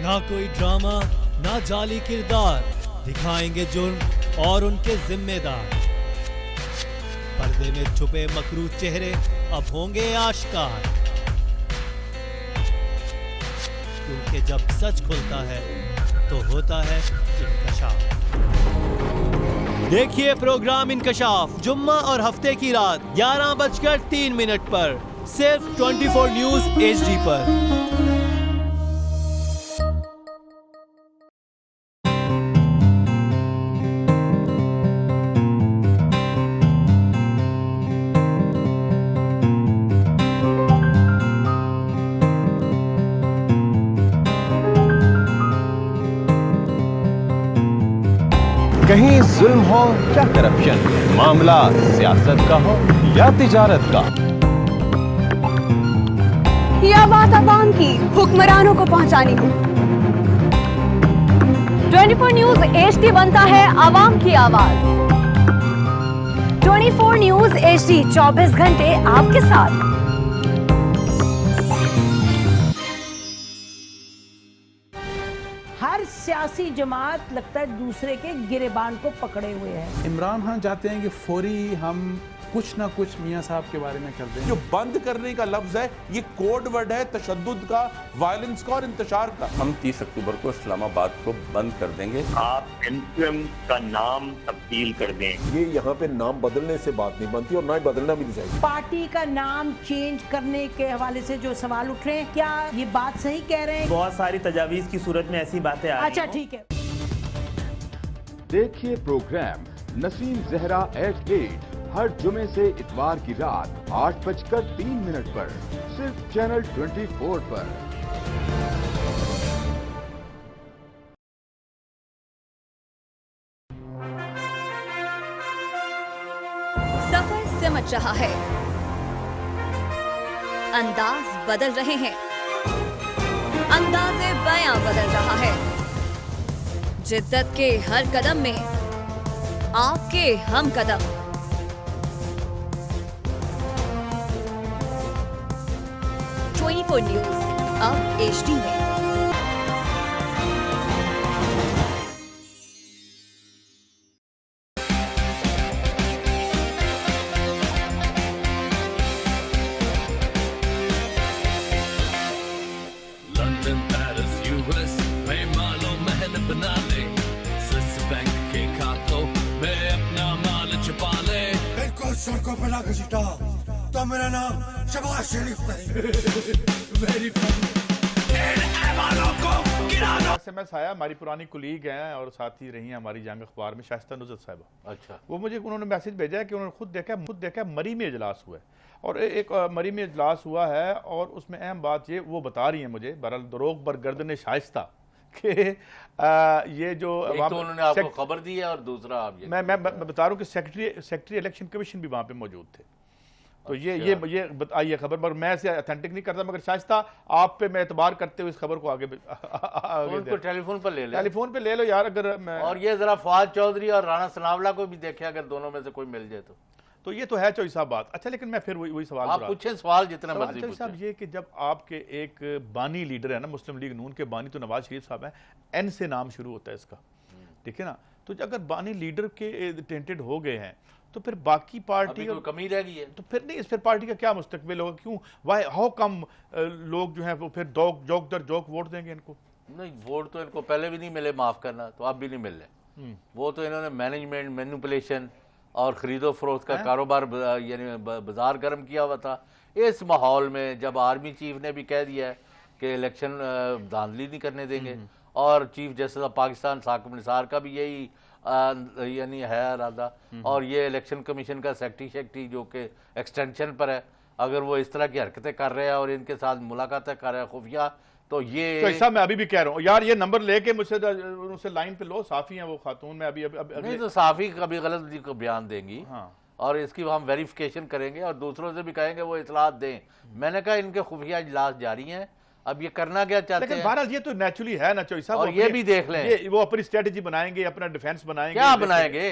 ना कोई ड्रामा ना जाली किरदार, दिखाएंगे जुर्म और उनके जिम्मेदार। पर्दे में छुपे मकरू चेहरे अब होंगे आश्कार, क्योंकि जब सच खुलता है तो होता है इंकशाफ। देखिए प्रोग्राम इंकशाफ जुम्मा और हफ्ते की रात 11:03 पर सिर्फ 24 न्यूज़ HD पर। कहीं जुल्म हो या करप्शन, मामला सियासत का हो या तिजारत का, यह बात आवाम की हुक्मरानों को पहुंचानी हो। 24 न्यूज़ HD बनता है आवाम की आवाज। 24 न्यूज़ HD 24 घंटे आपके साथ। हर सियासी जमात लगता है दूसरे के गिरेबान को पकड़े हुए है। इमरान खान चाहते हैं कि फौरी हम कुछ ना कुछ मियां साहब के बारे में कर दें। जो बंद करने का लफ्ज है ये कोड वर्ड है तशद्दुद का, वायलेंस का और इंतशार का। हम 30 अक्टूबर को इस्लामाबाद को बंद कर देंगे। आप MQM का नाम तब्दील कर दें। ये यहाँ पे नाम बदलने से बात नहीं बनती और ना ही बदलना भी नहीं चाहिए। पार्टी का नाम चेंज करने के हवाले से जो सवाल उठ रहे हैं, क्या ये बात सही कह रहे हैं? बहुत सारी तजावीज की सूरत में ऐसी बातें आ रही हैं। अच्छा ठीक है। देखिए प्रोग्राम नसीम जहरा एट 8 हर जुमे से इतवार की रात 8:03 पर सिर्फ चैनल 24 पर। सफर सिमट रहा है, अंदाज बदल रहे हैं, अंदाज़े बयां बदल रहा है। जिद्दत के हर कदम में आपके हम कदम। 24 न्यूज़ अब HD में। लंदन पेरिस US में मालो महल बना ले, स्विस बैंक के खातों घसीटा तो मेरा नाम शबाज शरीफ नहीं। Very funny. से मैं साया हमारी पुरानी कुलीग हैं और साथ ही रही हैं हमारी जंग अखबार में शाइस्ता नुसरत साहिबा। अच्छा, वो मुझे उन्होंने मैसेज भेजा है कि उन्होंने खुद देखा मरी में इजलास हुआ है और एक मरी में इजलास हुआ है और उसमें अहम बात ये वो बता रही है मुझे बहरहाल दरोग बर गर्दन शाइस्ता कि ये जो तो उन्होंने आपको खबर दी है और दूसरा आप ये मैं बता रहा हूँ कि सेक्रेटरी इलेक्शन कमीशन भी वहाँ पे मौजूद थे। तो ये बताइए खबर, मगर मैं इसे अथेंटिक नहीं करता, मगर शाइस्ता आप पे मैं एतबार करते हुए इस खबर को आगे उनको टेलीफोन पे ले लो यार अगर और ये जरा फवाद चौधरी और राणा सनावला को भी देखे अगर दोनों में से कोई मिल जाए तो ये तो है चौधरी साहब बात। अच्छा, लेकिन मैं फिर वही सवाल आप पूछे सवाल जितना मर्जी पूछे साहब, ये कि जब आपके एक बानी लीडर है ना मुस्लिम लीग नून के बानी तो नवाज शरीफ साहब हैं, एन से नाम शुरू होता है इसका, ठीक है ना, तो अगर बानी लीडर के टेंटेड हो गए हैं तो फिर बाकी पार्टी तो कमी रह गई है, तो फिर नहीं फिर पार्टी का क्या मुस्तकबिल होगा? क्यों वाई हाउ कम लोग जो है वो फिर जोक दर जोक वोट देंगे इनको? नहीं, वोट तो इनको पहले भी नहीं मिले, माफ करना, तो अब भी नहीं मिल रहे। वो तो इन्होंने मैनेजमेंट मैनिपुलेशन और खरीदो फरोख्त का कारोबार यानी बाजार गर्म किया हुआ था। इस माहौल में जब आर्मी चीफ ने भी कह दिया है कि इलेक्शन धांधली नहीं करने देंगे और chief justice of Pakistan Saqib Nisar का भी यही यानी है इरादा, और ये इलेक्शन कमीशन का सेक्रेटरी जो कि एक्सटेंशन पर है, अगर वो इस तरह की हरकतें कर रहे हैं और इनके साथ मुलाकातें कर रहे हैं खुफिया, तो ये तो ऐसा मैं अभी भी कह रहा हूँ यार, ये नंबर लेके मुझसे लाइन पे लो, साफी हैं वो खातून में अभी नहीं तो साफी कभी गलत को बयान देंगी। हाँ। और इसकी हम वेरिफिकेशन करेंगे और दूसरों से भी कहेंगे वो इतलात दें। मैंने कहा इनके खुफिया इजलास जारी हैं, अब ये करना क्या चाहते हैं? बहरहाल ये तो नेचुरली है ना चौधरी साहब, और ये भी देख लें, वो अपनी स्ट्रेटेजी बनाएंगे, अपना डिफेंस बनाएंगे। क्या बनाएंगे?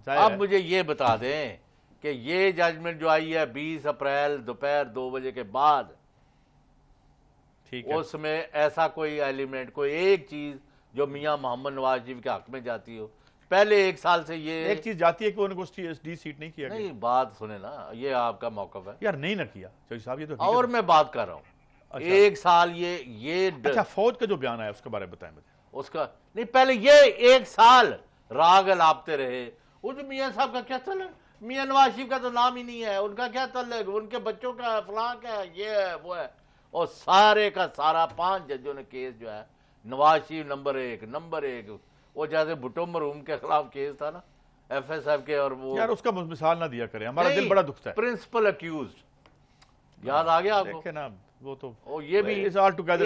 अब मुझे ये बता दें कि ये जजमेंट जो आई है 20 अप्रैल दोपहर 2 बजे के बाद, ठीक है, उसमें ऐसा कोई एलिमेंट, कोई एक चीज जो मियां मोहम्मद नवाज शरीफ के हक में जाती हो? पहले 1 साल से ये एक चीज जाती है कि उनको डी सीट नहीं किया। नहीं, बात सुने ना, ये आपका मौकफ है यार, नहीं ना किया चौधरी साहब, ये तो और मैं बात कर रहा हूँ। अच्छा, 1 साल ये अच्छा, फौज का जो बयान आया उसके बारे में बताएं मुझे। उसका नहीं, पहले ये 1 साल राग लापते रहे। उस मियां साहब का क्या तल्लुक? मियां नवाज शरीफ का तो नाम ही नहीं है, उनका क्या तल्लुक? उनके बच्चों का फलां क्या है, ये है वो है, और सारे का सारा 5 जजों ने केस जो है नवाज शरीफ नंबर एक वो जैसे भुट्टो मरहूम के खिलाफ केस था ना FSF के, और वो यार उसका मिसाल ना दिया करें, हमारा दिल बड़ा दुखता है। प्रिंसिपल अक्यूज्ड याद आ गया आपको? देखे ना वो तो ये भी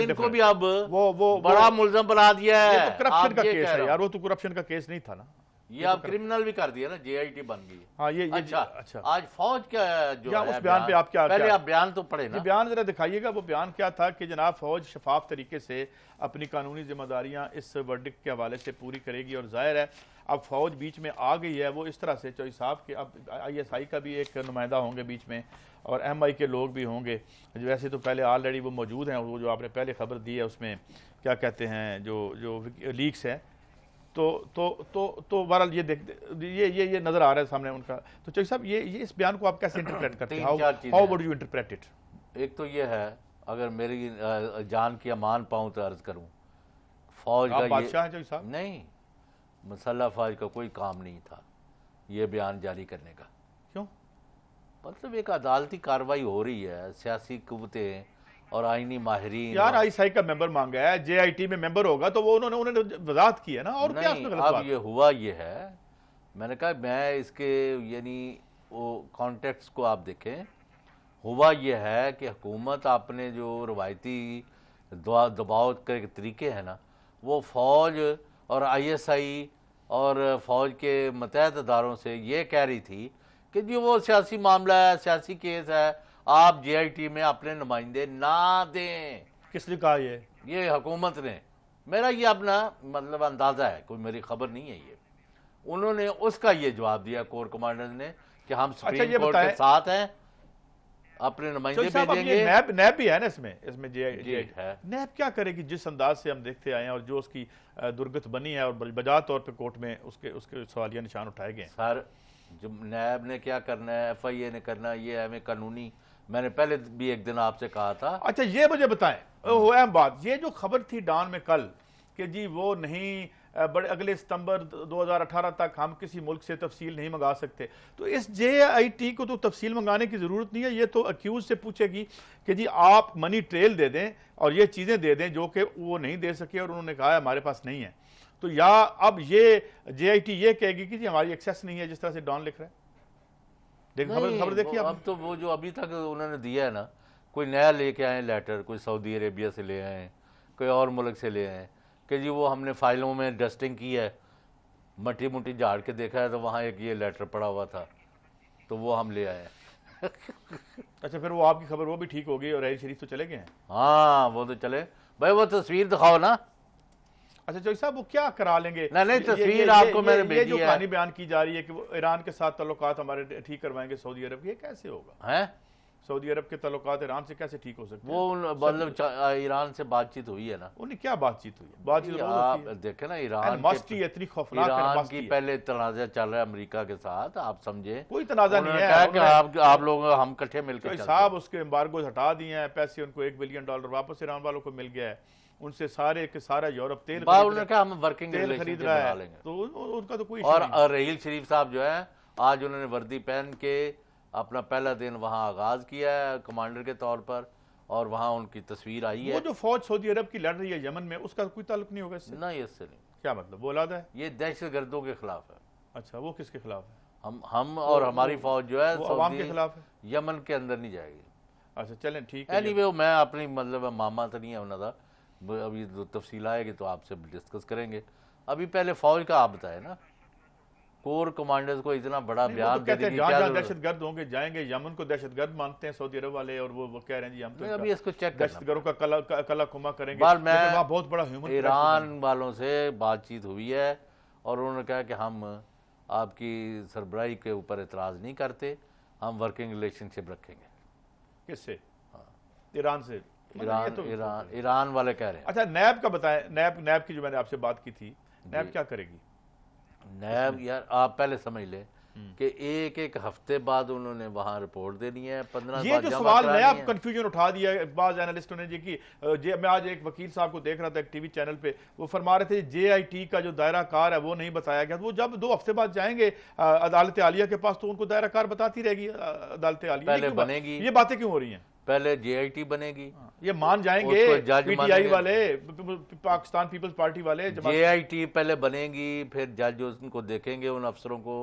इनको भी अब वो बड़ा मुल्ज़म बना दिया है। ये तो करप्शन का केस है यार, वो तो करप्शन का केस नहीं था ना, ये अब क्रिमिनल भी कर दिया ना, JIT बन गई। हाँ, ये अच्छा आज फौज क्या जो है उस बयान पे आप क्या पहले आप बयान तो पढ़े ना, बयान जरा दिखाइएगा। वो बयान क्या था कि जनाब फौज शफाफ तरीके से अपनी कानूनी जिम्मेदारियां इस वर्डिक्ट के हवाले से पूरी करेगी, और जाहिर है अब फौज बीच में आ गई है वो इस तरह से चौधरी साहब के अब ISI का भी एक नुमाइंदा होंगे बीच में और MI के लोग भी होंगे। वैसे तो पहले ऑलरेडी वो मौजूद हैं, वो जो आपने पहले खबर दी है उसमें क्या कहते हैं जो लीक्स हैं, तो बहरहाल ये नजर आ रहा है सामने उनका। तो चौधरी साहब ये इस बयान को आप कैसे इंटरप्रेट करते हैं? How would you interpret it? एक तो ये है, अगर मेरी जान की अमान पाऊं तो अर्ज करूं, फौज का बादशाह है चौधरी साहब? नहीं, मसल्ला फौज का कोई काम नहीं था ये बयान जारी करने का। क्यों? मतलब एक अदालती कार्रवाई हो रही है, सियासी कुव्वतें और आईनी माहिरीन। यार ISI का मेंबर मांगा है, JIT में मेंबर होगा तो वो उन्होंने वजाहत की है ना, और क्या उसमें गलत बात? अब ये हुआ ये है, मैंने कहा मैं इसके यानी वो कॉन्टेक्स्ट को आप देखें। हुआ ये है कि हुकूमत अपने जो रवायती दबाव के तरीके हैं ना, वो फौज और ISI और फौज के मुतहद इदारों से ये कह रही थी कि जी वो सियासी मामला है, सियासी केस है, आप JIT में अपने नुमाइंदे ना दें। किसने कहा ये हुकूमत ने? मेरा ये अपना मतलब अंदाजा है, कोई मेरी खबर नहीं है ये। उन्होंने उसका ये जवाब दिया कोर कमांडर ने कि हम सुप्रीम कोर्ट के साथ हैं, अपने नुमाइंदे भेजेंगे। नैब भी है ना इसमें JIT है। नैब क्या करेगी? जिस अंदाज से हम देखते आए हैं और जो उसकी दुर्गत बनी है और बजा तौर पे कोर्ट में उसके सवालिया निशान उठाए गए। सर जो नैब ने क्या करना है, FIA ने करना है, ये हमें कानूनी, मैंने पहले भी एक दिन आपसे कहा था। अच्छा ये मुझे बताएं, अहम बात, ये जो खबर थी डॉन में कल कि जी वो नहीं बड़े अगले सितंबर 2018 तक हम किसी मुल्क से तफसील नहीं मंगा सकते। तो इस JIT को तो तफसील मंगाने की ज़रूरत नहीं है। ये तो अक्यूज से पूछेगी कि जी आप मनी ट्रेल दे दें और ये चीज़ें दे दें जो कि वो नहीं दे सके और उन्होंने कहा है हमारे पास नहीं है। तो या अब ये JIT ये कहेगी कि जी हमारी एक्सेस नहीं है, जिस तरह से डॉन लिख रहा है। खबर देखिए अब तो वो जो अभी तक उन्होंने दिया है ना, कोई नया लेके आए लेटर, कोई सऊदी अरेबिया से ले आए, कोई और मुल्क से ले आए कि जी वो हमने फाइलों में डस्टिंग की है, मट्टी मुट्टी झाड़ के देखा है तो वहाँ एक ये लेटर पड़ा हुआ था तो वो हम ले आए। अच्छा, फिर वो आपकी खबर वो भी ठीक हो गई और शरीफ तो चले गए हैं। हाँ वो तो चले भाई, वो तस्वीर दिखाओ ना। अच्छा चौधरी साहब, वो क्या करा लेंगे? नहीं तस्वीर आपको मैंने भेजी है। ये जो कहानी बयान की जा रही है कि वो ईरान के साथ ताल्लुकात हमारे ठीक करवाएंगे सऊदी अरब, ये कैसे होगा? है सऊदी अरब के ताल्लुकात ईरान से कैसे ठीक हो सकते हैं? वो मतलब ईरान से बातचीत हुई है ना। उन्हें क्या बातचीत हुई है? बातचीत आप देखे ना, ईरान इतनी खौफनाक ईरान की पहले तनाज़ा चल रहा है अमेरिका के साथ, आप समझे? कोई तनाज़ा नहीं है कि आप लोग हम इकट्ठे मिलकर साहब उसके एम्बार्गो हटा दिए हैं, पैसे उनको $1 बिलियन वापस ईरान वालों को मिल गया है। उनसे सारे के सारा यूरोप तेल हम वर्किंग तेल खरीद रहा है, तो उनका तो कोई। और रहील शरीफ साहब जो है आज उन्होंने वर्दी पहन के अपना पहला दिन वहाँ आगाज किया है कमांडर के तौर पर, और वहाँ उनकी तस्वीर आई है। वो जो फौज सऊदी अरब की लड़ रही है यमन में, उसका कोई ताल्लुक नहीं होगा इससे? नहीं, इससे नहीं। क्या मतलब? वो लादा है ये दहशतगर्दों के खिलाफ है। अच्छा, वो किसके खिलाफ है? हम और हमारी फौज जो है अवाम के खिलाफ है, यमन के अंदर नहीं जाएगी। अच्छा चलें ठीक है। एनीवे मैं अपनी मतलब मामा तो नहीं है उन्होंने, अभी तफसील आएगी तो आपसे डिस्कस करेंगे। अभी पहले फौज का आप बताए ना, कोर कमांडर्स को इतना बड़ा बयान तो कहते हैं जहां दहशतगर्द होंगे जाएंगे। यमन को दहशतगर्द मानते हैं सऊदी अरब वाले, और वो कह रहे हैं जी हम तो अभी इसको चेक दहशतगर्दों का कला कुमा करेंगे। मैं बहुत बड़ा ह्यूमन ईरान वालों से बातचीत हुई है और उन्होंने कहा कि हम आपकी सरबराही के ऊपर एतराज़ नहीं करते, हम वर्किंग रिलेशनशिप रखेंगे। किससे? ईरान से? ईरान वाले कह रहे हैं। अच्छा नैब का बताएं, नैब की जो मैंने आपसे बात की थी, नैब क्या करेगी? नैब यार आप पहले समझ ले कि एक हफ्ते बाद उन्होंने वहां रिपोर्ट देनी है। 15 ये जो सवाल नया कंफ्यूजन उठा दिया बाज एनालिस्टों ने जी कि मैं आज एक वकील साहब को देख रहा था एक टीवी चैनल पे, वो फरमा रहे थे JIT का जो दायरा कार है वो नहीं बताया गया। वो जब 2 हफ्ते बाद जाएंगे अदालत आलिया के पास तो उनको दायरा कार बताती रहेगी अदालत आलिया। पहले बनेगी, ये बातें क्यों हो रही हैं? पहले JIT बनेगी, ये मान जाएंगे PTI वाले, पाकिस्तान पीपल्स पार्टी वाले। JIT पहले बनेगी, फिर जज उनको देखेंगे, उन अफसरों को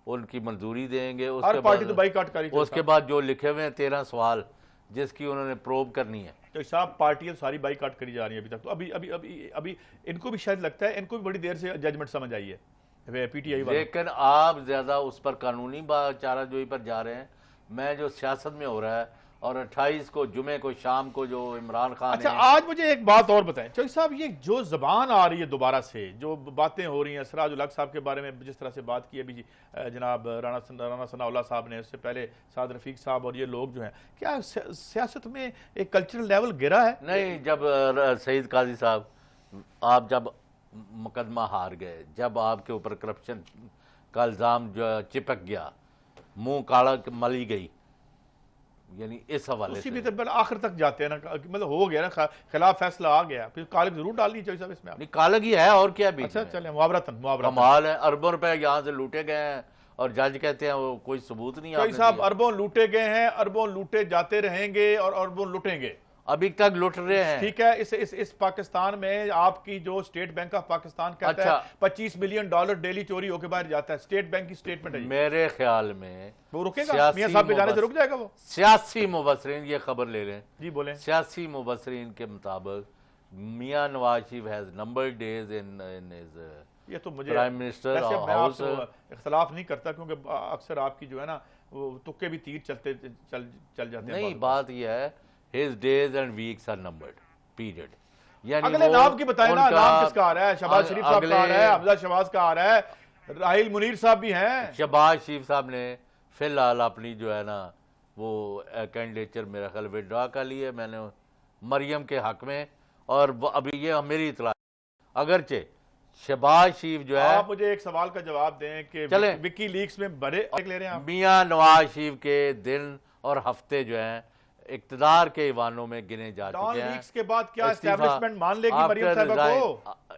उनकी मंजूरी देंगे, उसके पार्टी तो बाइकाट करी। उसके बाद जो लिखे हुए हैं 13 सवाल जिसकी उन्होंने प्रोब करनी है, तो साहब पार्टियां सारी बाइकाट करी जा रही है अभी तक। तो अभी इनको भी शायद लगता है इनको भी बड़ी देर से जजमेंट समझ आई है PTI वाले। लेकिन आप ज्यादा उस पर कानूनी चाराजोई पर जा रहे हैं। मैं जो सियासत में हो रहा है, और 28 को जुमे को शाम को जो इमरान खान। अच्छा आज मुझे एक बात और बताएं चौधरी साहब, ये जो जबान आ रही है दोबारा से, जो बातें हो रही हैं सिराजुल हक साहब के बारे में जिस तरह से बात की अभी जनाब राना सनाउल्लाह साहब ने, उससे पहले साद रफीक साहब, और ये लोग जो हैं, क्या सियासत में एक कल्चरल लेवल गिरा है? नहीं, जब सईद काजी साहब आप जब मुकदमा हार गए, जब आपके ऊपर करप्शन का इल्ज़ाम जो चिपक गया, मुंह काला मली गई, यानी इस हवाले उसी भी तो आखिर तक जाते हैं ना, मतलब हो गया ना, खिलाफ फैसला आ गया, फिर कालक जरूर डालनी चाहिए साहब इसमें। नहीं कालक ही है और क्या भी। अच्छा चले, मुआवरतन कमाल है, अरबों रुपए यहाँ से लूटे गए हैं और जज कहते हैं वो कोई सबूत नहीं। चौधरी साहब अरबों लूटे गए हैं, अरबों लूटे जाते रहेंगे और अरबों लूटेंगे, अभी तक लुट रहे हैं। ठीक है, इस पाकिस्तान में आपकी जो स्टेट बैंक ऑफ पाकिस्तान कहता है $25 बिलियन डेली चोरी होकर बाहर जाता है, स्टेट बैंक की स्टेटमेंट है। मेरे ख्याल में वो रुकेगा, मियां साहब के जाने से रुक जाएगा वो। सियासी मुबसरीन, ये खबर ले लें जी, बोले। सियासी मुबसरीन के मुताबिक मियां Nawaz Sharif has numbered days in his, ये तो मुझे प्राइम मिनिस्टर हाउस इख्तलाफ नहीं करता, क्योंकि अक्सर आपकी जो है ना वो तुक्के भी तीर चल जाते हैं। नहीं, बात यह है his days and weeks are numbered, period। यानी अगले नाम की बताए ना, नाम किसका आ रहा है? शहबाज शरीफ साहब का आ रहा है, हमजा शहबाज का आ रहा है, राहिल मुनीर साहब भी हैं। शहबाज शरीफ साहब ने फिलहाल अपनी जो है ना वो कैंडिडेचर मेरा ख्याल विड्रॉ कर ली है मैंने मरियम के हक में, और अभी ये मेरी इतला, अगरचे शहबाज शरीफ जो है। आप मुझे एक सवाल का जवाब दें कि विकी लीक्स में बड़े ले रहे हैं मियां नवाज शरीफ के दिन और हफ्ते जो हैं इक्तदार के ईवानों में गिने जा डॉन चुके हैं। लीक्स के बाद क्या एस्टैब्लिशमेंट मान लेगी मरियम साहिबा को?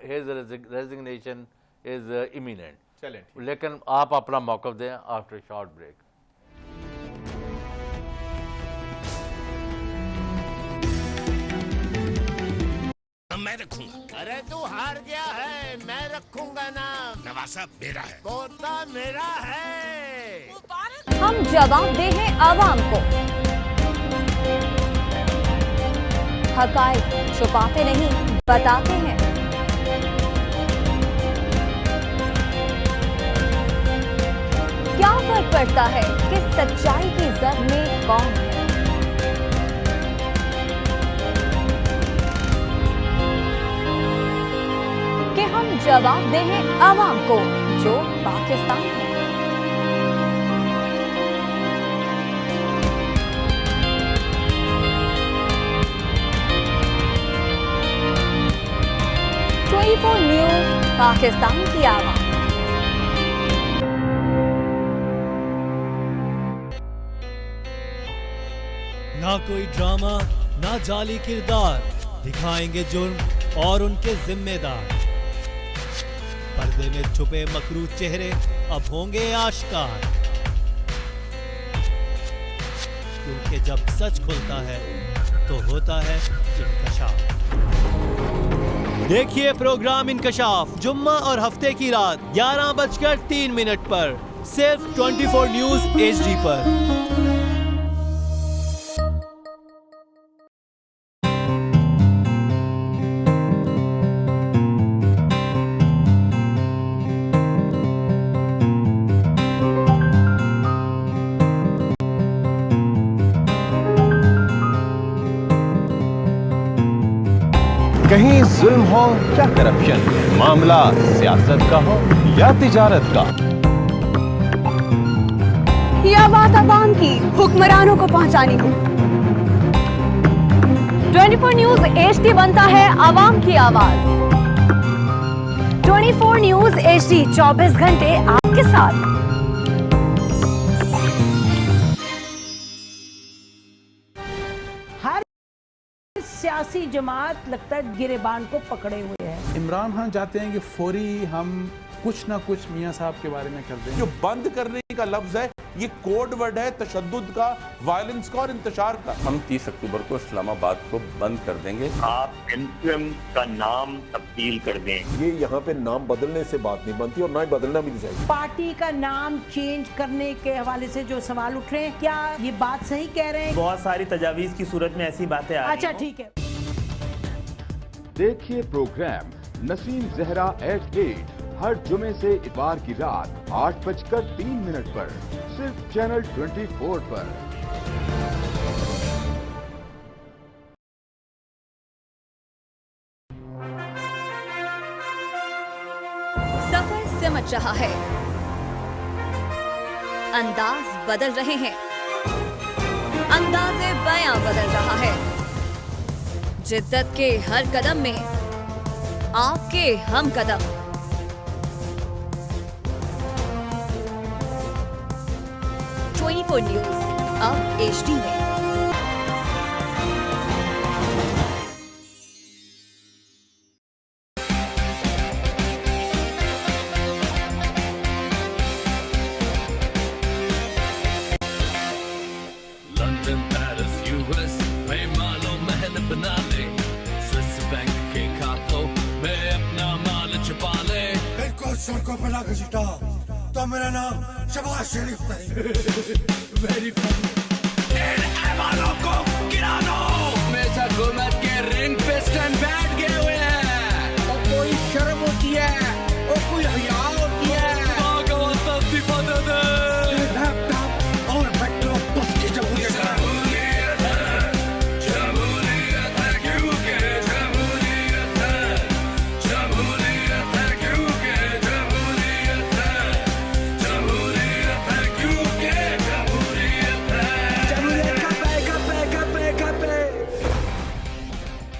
His resignation is imminent. चलें, लेकिन आप अपना मौक़िफ़ दें आफ्टर शॉर्ट ब्रेक। मैं रखूंगा। अरे तू हार गया है, मैं रखूंगा नाम। नवासा मेरा है, पोता मेरा है। हम जवाबदेह हैं आवाम को, हकायक छुपाते नहीं बताते हैं। क्या फर्क पड़ता है कि सच्चाई की जद में कौन है? कि हम जवाबदेह हैं आवाम को जो पाकिस्तान है। न्यूज़ पाकिस्तान की आवाज़। ना कोई ड्रामा ना जाली किरदार, दिखाएंगे जुर्म और उनके जिम्मेदार। पर्दे में छुपे मकरू चेहरे अब होंगे आश्कार, क्योंकि जब सच खुलता है तो होता है इंकशाफ। देखिए प्रोग्राम इंकशाफ जुम्मा और हफ्ते की रात 11:03 पर सिर्फ 24 न्यूज़ HD पर। कहीं जुल्म हो या करप्शन, मामला सियासत का हो या तिजारत का, यह बात अवाम की हुक्मरानों को पहुंचानी हो। 24 न्यूज़ HD बनता है आवाम की आवाज। 24 न्यूज़ HD 24 घंटे आपके साथ। सियासी जमात लगता है गिरेबान को पकड़े हुए है। इमरान खान चाहते हैं कि फौरी हम कुछ ना कुछ मियां साहब के बारे में कर दें। जो बंद करने का लफ्ज है ये कोड वर्ड है तशद्दुद का, वायलेंस का और इंतशार का। हम 30 अक्टूबर को इस्लामाबाद को बंद कर देंगे। आप MQM का नाम तब्दील कर दें। ये यहाँ पे नाम बदलने से बात नहीं बनती और ना ही बदलना भी नहीं चाहिए। पार्टी का नाम चेंज करने के हवाले से जो सवाल उठ रहे हैं, क्या ये बात सही कह रहे हैं? बहुत सारी तजावीज की सूरत में ऐसी बातें आ रही हैं। अच्छा ठीक है। देखिए प्रोग्राम नसीम जहरा एट 8 हर जुमे से इतवार की रात 8:03 पर सिर्फ चैनल 24 पर। सफर सिमट रहा है, अंदाज बदल रहे हैं, अंदाज़े बयां बदल रहा है। जिद्दत के हर कदम में आपके हम कदम। न्यूज़ अब HD में। लंदन पेरिस US में मालो महल बना ले, स्विस बैंक के खातों में अपना माल छुपा ले। इनको सड़कों पर ना घसीटा तो मेरा नाम शबाज शरीफ नहीं। Very funny. इन ऐवानों को गिरा दो। हमेशा हुकूमत के रिंग पे स्टैंड बैठ गए हुए हैं। और कोई शर्म होती है और कोई हया होती है। इस्तीफा दे दे। लैपटॉप और मेट्रो बस की जमहूरियत है। जमहूरियत है क्योंकि जमहूरियत है। जमहूरियत है क्योंकि जमहूरियत है। जमहूरियत है क्योंकि जमहूरियत है। जमहूरियत का पे।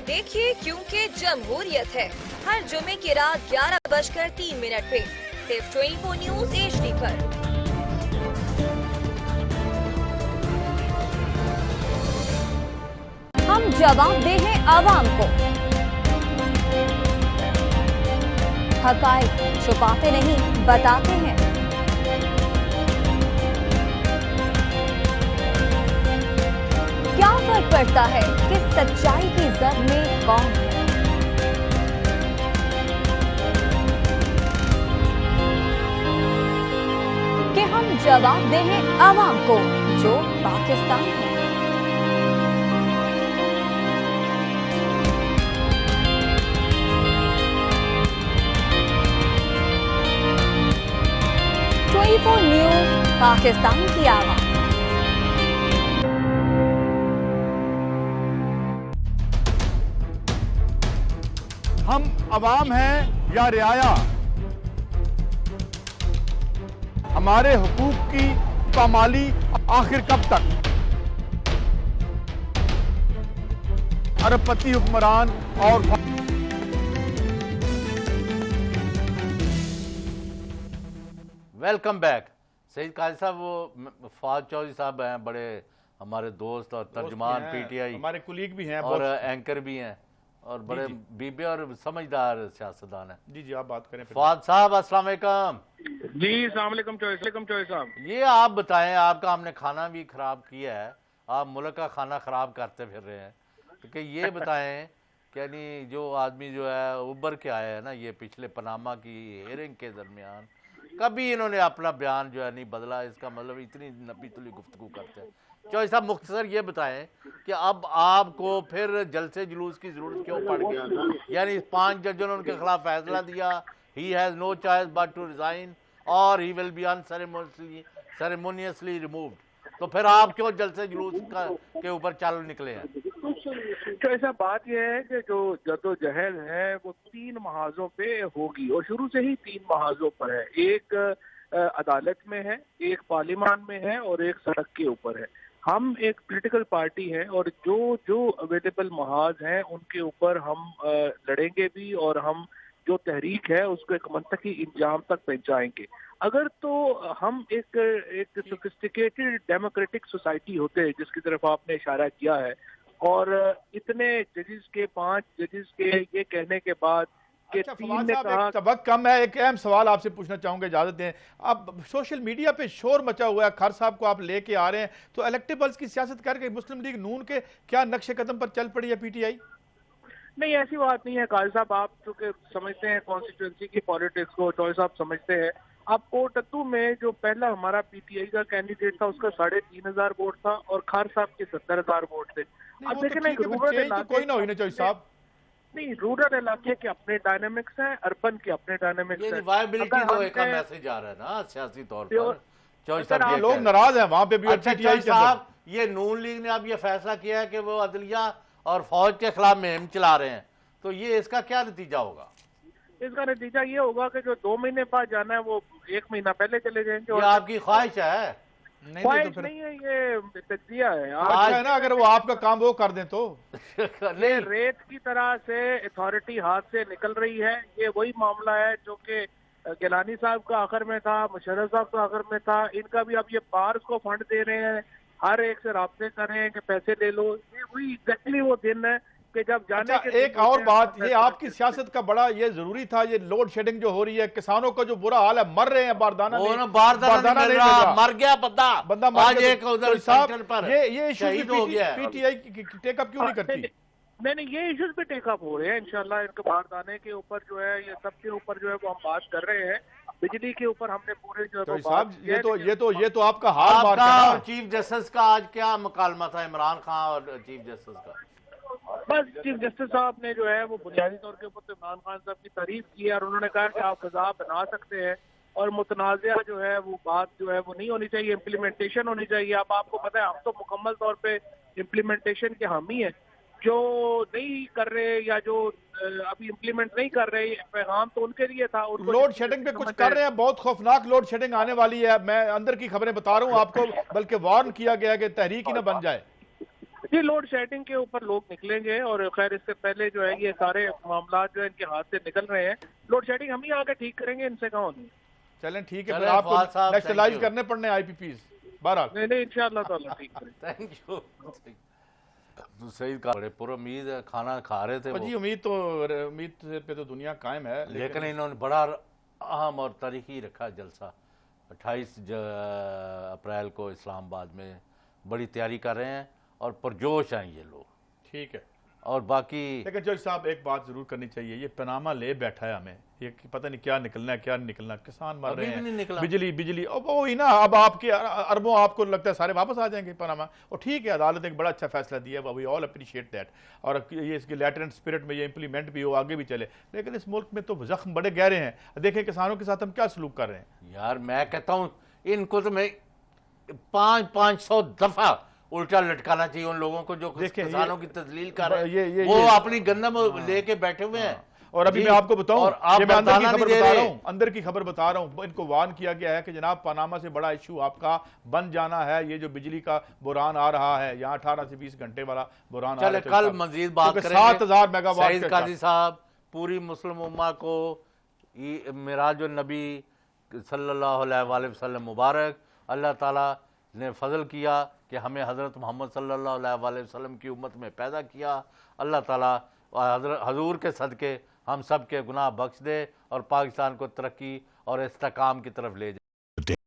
देखिए क्योंकि जमहूरियत है हर जुमे की रात 11:03 पे सिर्फ 24 न्यूज़ HD पर। हम जवाबदेह हैं आवाम को। हकायक छुपाते नहीं, बताते हैं। क्या फर्क पड़ता है कि सच्चाई की जद में कौन है? कि हम जवाबदेह हैं आवाम को जो पाकिस्तान है। न्यूज़ पाकिस्तान की आवाज़। हम अवाम हैं या रियाया? हमारे हुकूक की पामाली आखिर कब तक? अरबपति हुक्मरान और वेलकम बैक। सईद काजी साहब, वो फवाद चौधरी साहब हैं, बड़े हमारे दोस्त और तर्जुमान पीटीआई, हमारे कुलीग भी हैं और एंकर भी हैं और बड़े बीबे और समझदार सियासतदान हैं। जी जी, आप बात करें। फवाद साहब अस्सलाम वालेकुम। जी अस्सलाम वालेकुम चौधरी साहब। ये आप बताएं, आपका हमने खाना भी खराब किया है, आप मुल्क का खाना खराब करते फिर रहे हैं, क्योंकि ये बताएं कि यानी जो आदमी जो है उबर के आया है ना, ये पिछले पनामा की हेयरिंग के दरमियान कभी इन्होंने अपना बयान जो है नहीं बदला, इसका मतलब इतनी नपीतुली गुफ्तगू करते हैं। चौधरी साहब मुख्तसर ये बताएं कि अब आपको फिर जलसे जुलूस की जरूरत क्यों पड़ गई? यानी 5 जजों ने उनके खिलाफ फैसला दिया, he has no choice but to resign और he will be unceremoniously removed, तो फिर आप क्यों जलसे जुलूस के ऊपर चालू निकले हैं? तो ऐसा बात यह है कि जो जद्दोजहद है वो 3 महाजों पे होगी और शुरू से ही 3 महाजों पर है। एक अदालत में है, एक पार्लियामान में है और एक सड़क के ऊपर है। हम एक पॉलिटिकल पार्टी है और जो अवेलेबल महाज हैं उनके ऊपर हम लड़ेंगे भी और हम जो तहरीक है उसको एक मंतकी इंजाम तक पहुंचाएंगे। अगर तो हम एक सोफिस्टिकेटेड डेमोक्रेटिक सोसाइटी होते हैं जिसकी तरफ आपने इशारा किया है, और इतने जजेस के 5 जजेस के ये कहने के बाद कि 3 ने कहा वक्त कम है, एक अहम सवाल आपसे पूछना चाहूंगा, इजाजत दें। अब सोशल मीडिया पे शोर मचा हुआ है, खर साहब को आप लेके आ रहे हैं, तो इलेक्टेबल्स की सियासत करके मुस्लिम लीग नून के क्या नक्शे कदम पर चल पड़ी है पीटीआई? नहीं, ऐसी बात नहीं है काजी साहब। आप चूंकि समझते हैं कॉन्स्टिट्यूंसी की पॉलिटिक्स को, चौधरी साहब समझते हैं। अब कोटद्दू में जो पहला हमारा पीटीआई का कैंडिडेट था उसका 3,500 वोट था और खार साहब के 70,000 वोट थे। अब देखें ना, रूरल इलाके कोई ना होना चाहिए साहब। नहीं, रूरल इलाके के अपने डायनामिक्स हैं, अर्बन के अपने डायनामिक्स हैं। वायबिलिटी का मैसेज आ रहा है ना सियासी तौर पर। चौधरी साहब लोग नाराज हैं वहां पे भी। पीटीआई साहब, ये नून लीग ने अब ये फैसला किया है कि वो अदलिया और फौज के खिलाफ मुहिम चला रहे हैं, तो ये इसका क्या नतीजा होगा? इसका नतीजा ये होगा कि जो 2 महीने बाद जाना है वो 1 महीना पहले चले जाएंगे। ये आपकी ख्वाहिश है? ख्वाहिश नहीं है, ये तज्जिया है। अच्छा है ना, अगर वो आपका काम वो कर दें तो। रेत की तरह से अथॉरिटी हाथ से निकल रही है। ये वही मामला है जो कि गिलानी साहब का आखिर में था, मुशर्रफ साहब का आखिर में था। इनका भी अब ये बार्स को फंड दे रहे हैं, हर एक से राब्ते कर रहे हैं कि पैसे ले लो। ये वही एग्जैक्टली वो दिन है कि जब जाने के एक और बात, ये आपकी सियासत का बड़ा ये जरूरी था, ये लोड शेडिंग जो हो रही है, किसानों का जो बुरा हाल है, मर रहे हैं, बारदाना नहीं मिल रहा, मर गया बंदा आज एक उधर सेंटर पर ये इश्यूज हो गया। पीटीआई टेकअप क्यों नहीं करती? नहीं, ये इश्यूज भी टेकअप हो रहे हैं इंशाल्लाह। इनके बारदाने के ऊपर जो है, ये सबके ऊपर जो है वो हम बात कर रहे हैं। बिजली के ऊपर हमने पूरे जो है साहब, ये तो आपका हाल मार का। चीफ जस्टिस का आज क्या मुकालमा था इमरान खान और चीफ जस्टिस का? बस चीफ जस्टिस साहब ने जो है वो बुनियादी तौर के ऊपर इमरान खान साहब की तारीफ की है और उन्होंने कहा कि आप फजा बना सकते हैं और मुतनाज़ा जो है वो बात जो है वो नहीं होनी चाहिए, इम्प्लीमेंटेशन होनी चाहिए। अब आपको पता है हम तो मुकम्मल तौर पे इम्प्लीमेंटेशन के हामी हैं। जो नहीं कर रहे या जो अभी इम्प्लीमेंट नहीं कर रहे, पैगाम तो उनके लिए था। लोड शेडिंग पे कुछ कर रहे हैं, बहुत खौफनाक लोड शेडिंग आने वाली है। मैं अंदर की खबरें बता रहा हूँ आपको, बल्कि वार्न किया गया कि तहरीक ही ना बन जाए। ये लोड शेडिंग के ऊपर लोग निकलेंगे और खैर इससे पहले जो है ये सारे मामला जो है इनके हाथ से निकल रहे हैं। लोड शेडिंग हम ही आके ठीक करेंगे, इनसे कौन। चलें ठीक है, आपको नेशनलाइज करने पड़ने IPPs बहरहाल। नहीं इंशाअल्लाह ताला ठीक करेंगे। Thank you. तो सही का बड़े पुर उम्मीद खाना खा रहे थे जी, उम्मीद पे तो दुनिया कायम है, लेकिन इन्होंने बड़ा अहम और तारीखी रखा जलसा 28 अप्रैल को इस्लामाबाद में बड़ी तैयारी कर रहे हैं और पुरजोश हैं ये लोग। ठीक है, और बाकी लेकिन जज साहब एक बात जरूर करनी चाहिए, ये पनामा ले बैठा है हमें, ये पता नहीं क्या निकलना है क्या नहीं निकलना, किसान मर रहे हैं, बिजली अब वही ना, अब आपके अरबों आपको लगता है सारे वापस आ जाएंगे पनामा। और ठीक है, अदालत ने एक बड़ा अच्छा फैसला दिया, वी ऑल अप्रिशिएट दैट, और ये इसके लेटर एंड स्पिरिट में ये इंप्लीमेंट भी हो, आगे भी चले। लेकिन इस मुल्क में तो जख्म बड़े गहरे हैं, देखें किसानों के साथ हम क्या सलूक कर रहे हैं। यार मैं कहता हूँ इनको तो मैं 500 दफा उल्टा लटकाना चाहिए उन लोगों को जो किसानों की तजलील कर रहे हैं। वो अपनी गंदम लेके बैठे हुए हैं। और अभी मैं आपको बताऊं, मैं अंदर की खबर बता रहा हूं, इनको वार्न किया गया है कि जनाब पनामा से बड़ा इशू आपका बन जाना है, ये जो बिजली का बुरान आ रहा है, यहाँ 18 से 20 घंटे वाला बुरान आ रहा है। कल मजीद बात करेंगे। 7000 मेगावाट। सईद काजी साहब, पूरी मुस्लिम उम्मा को मिराज नबी सल्लल्लाहु अलैहि वसल्लम मुबारक। अल्लाह ताला ने फजल किया कि हमें हज़रत मोहम्मद सल्लल्लाहु अलैहि वसल्लम की उम्मत में पैदा किया। अल्लाह ताला हजूर के सदके हम सब के गुनाह बख्श दे और पाकिस्तान को तरक्की और इस्तेकाम की तरफ ले जाए।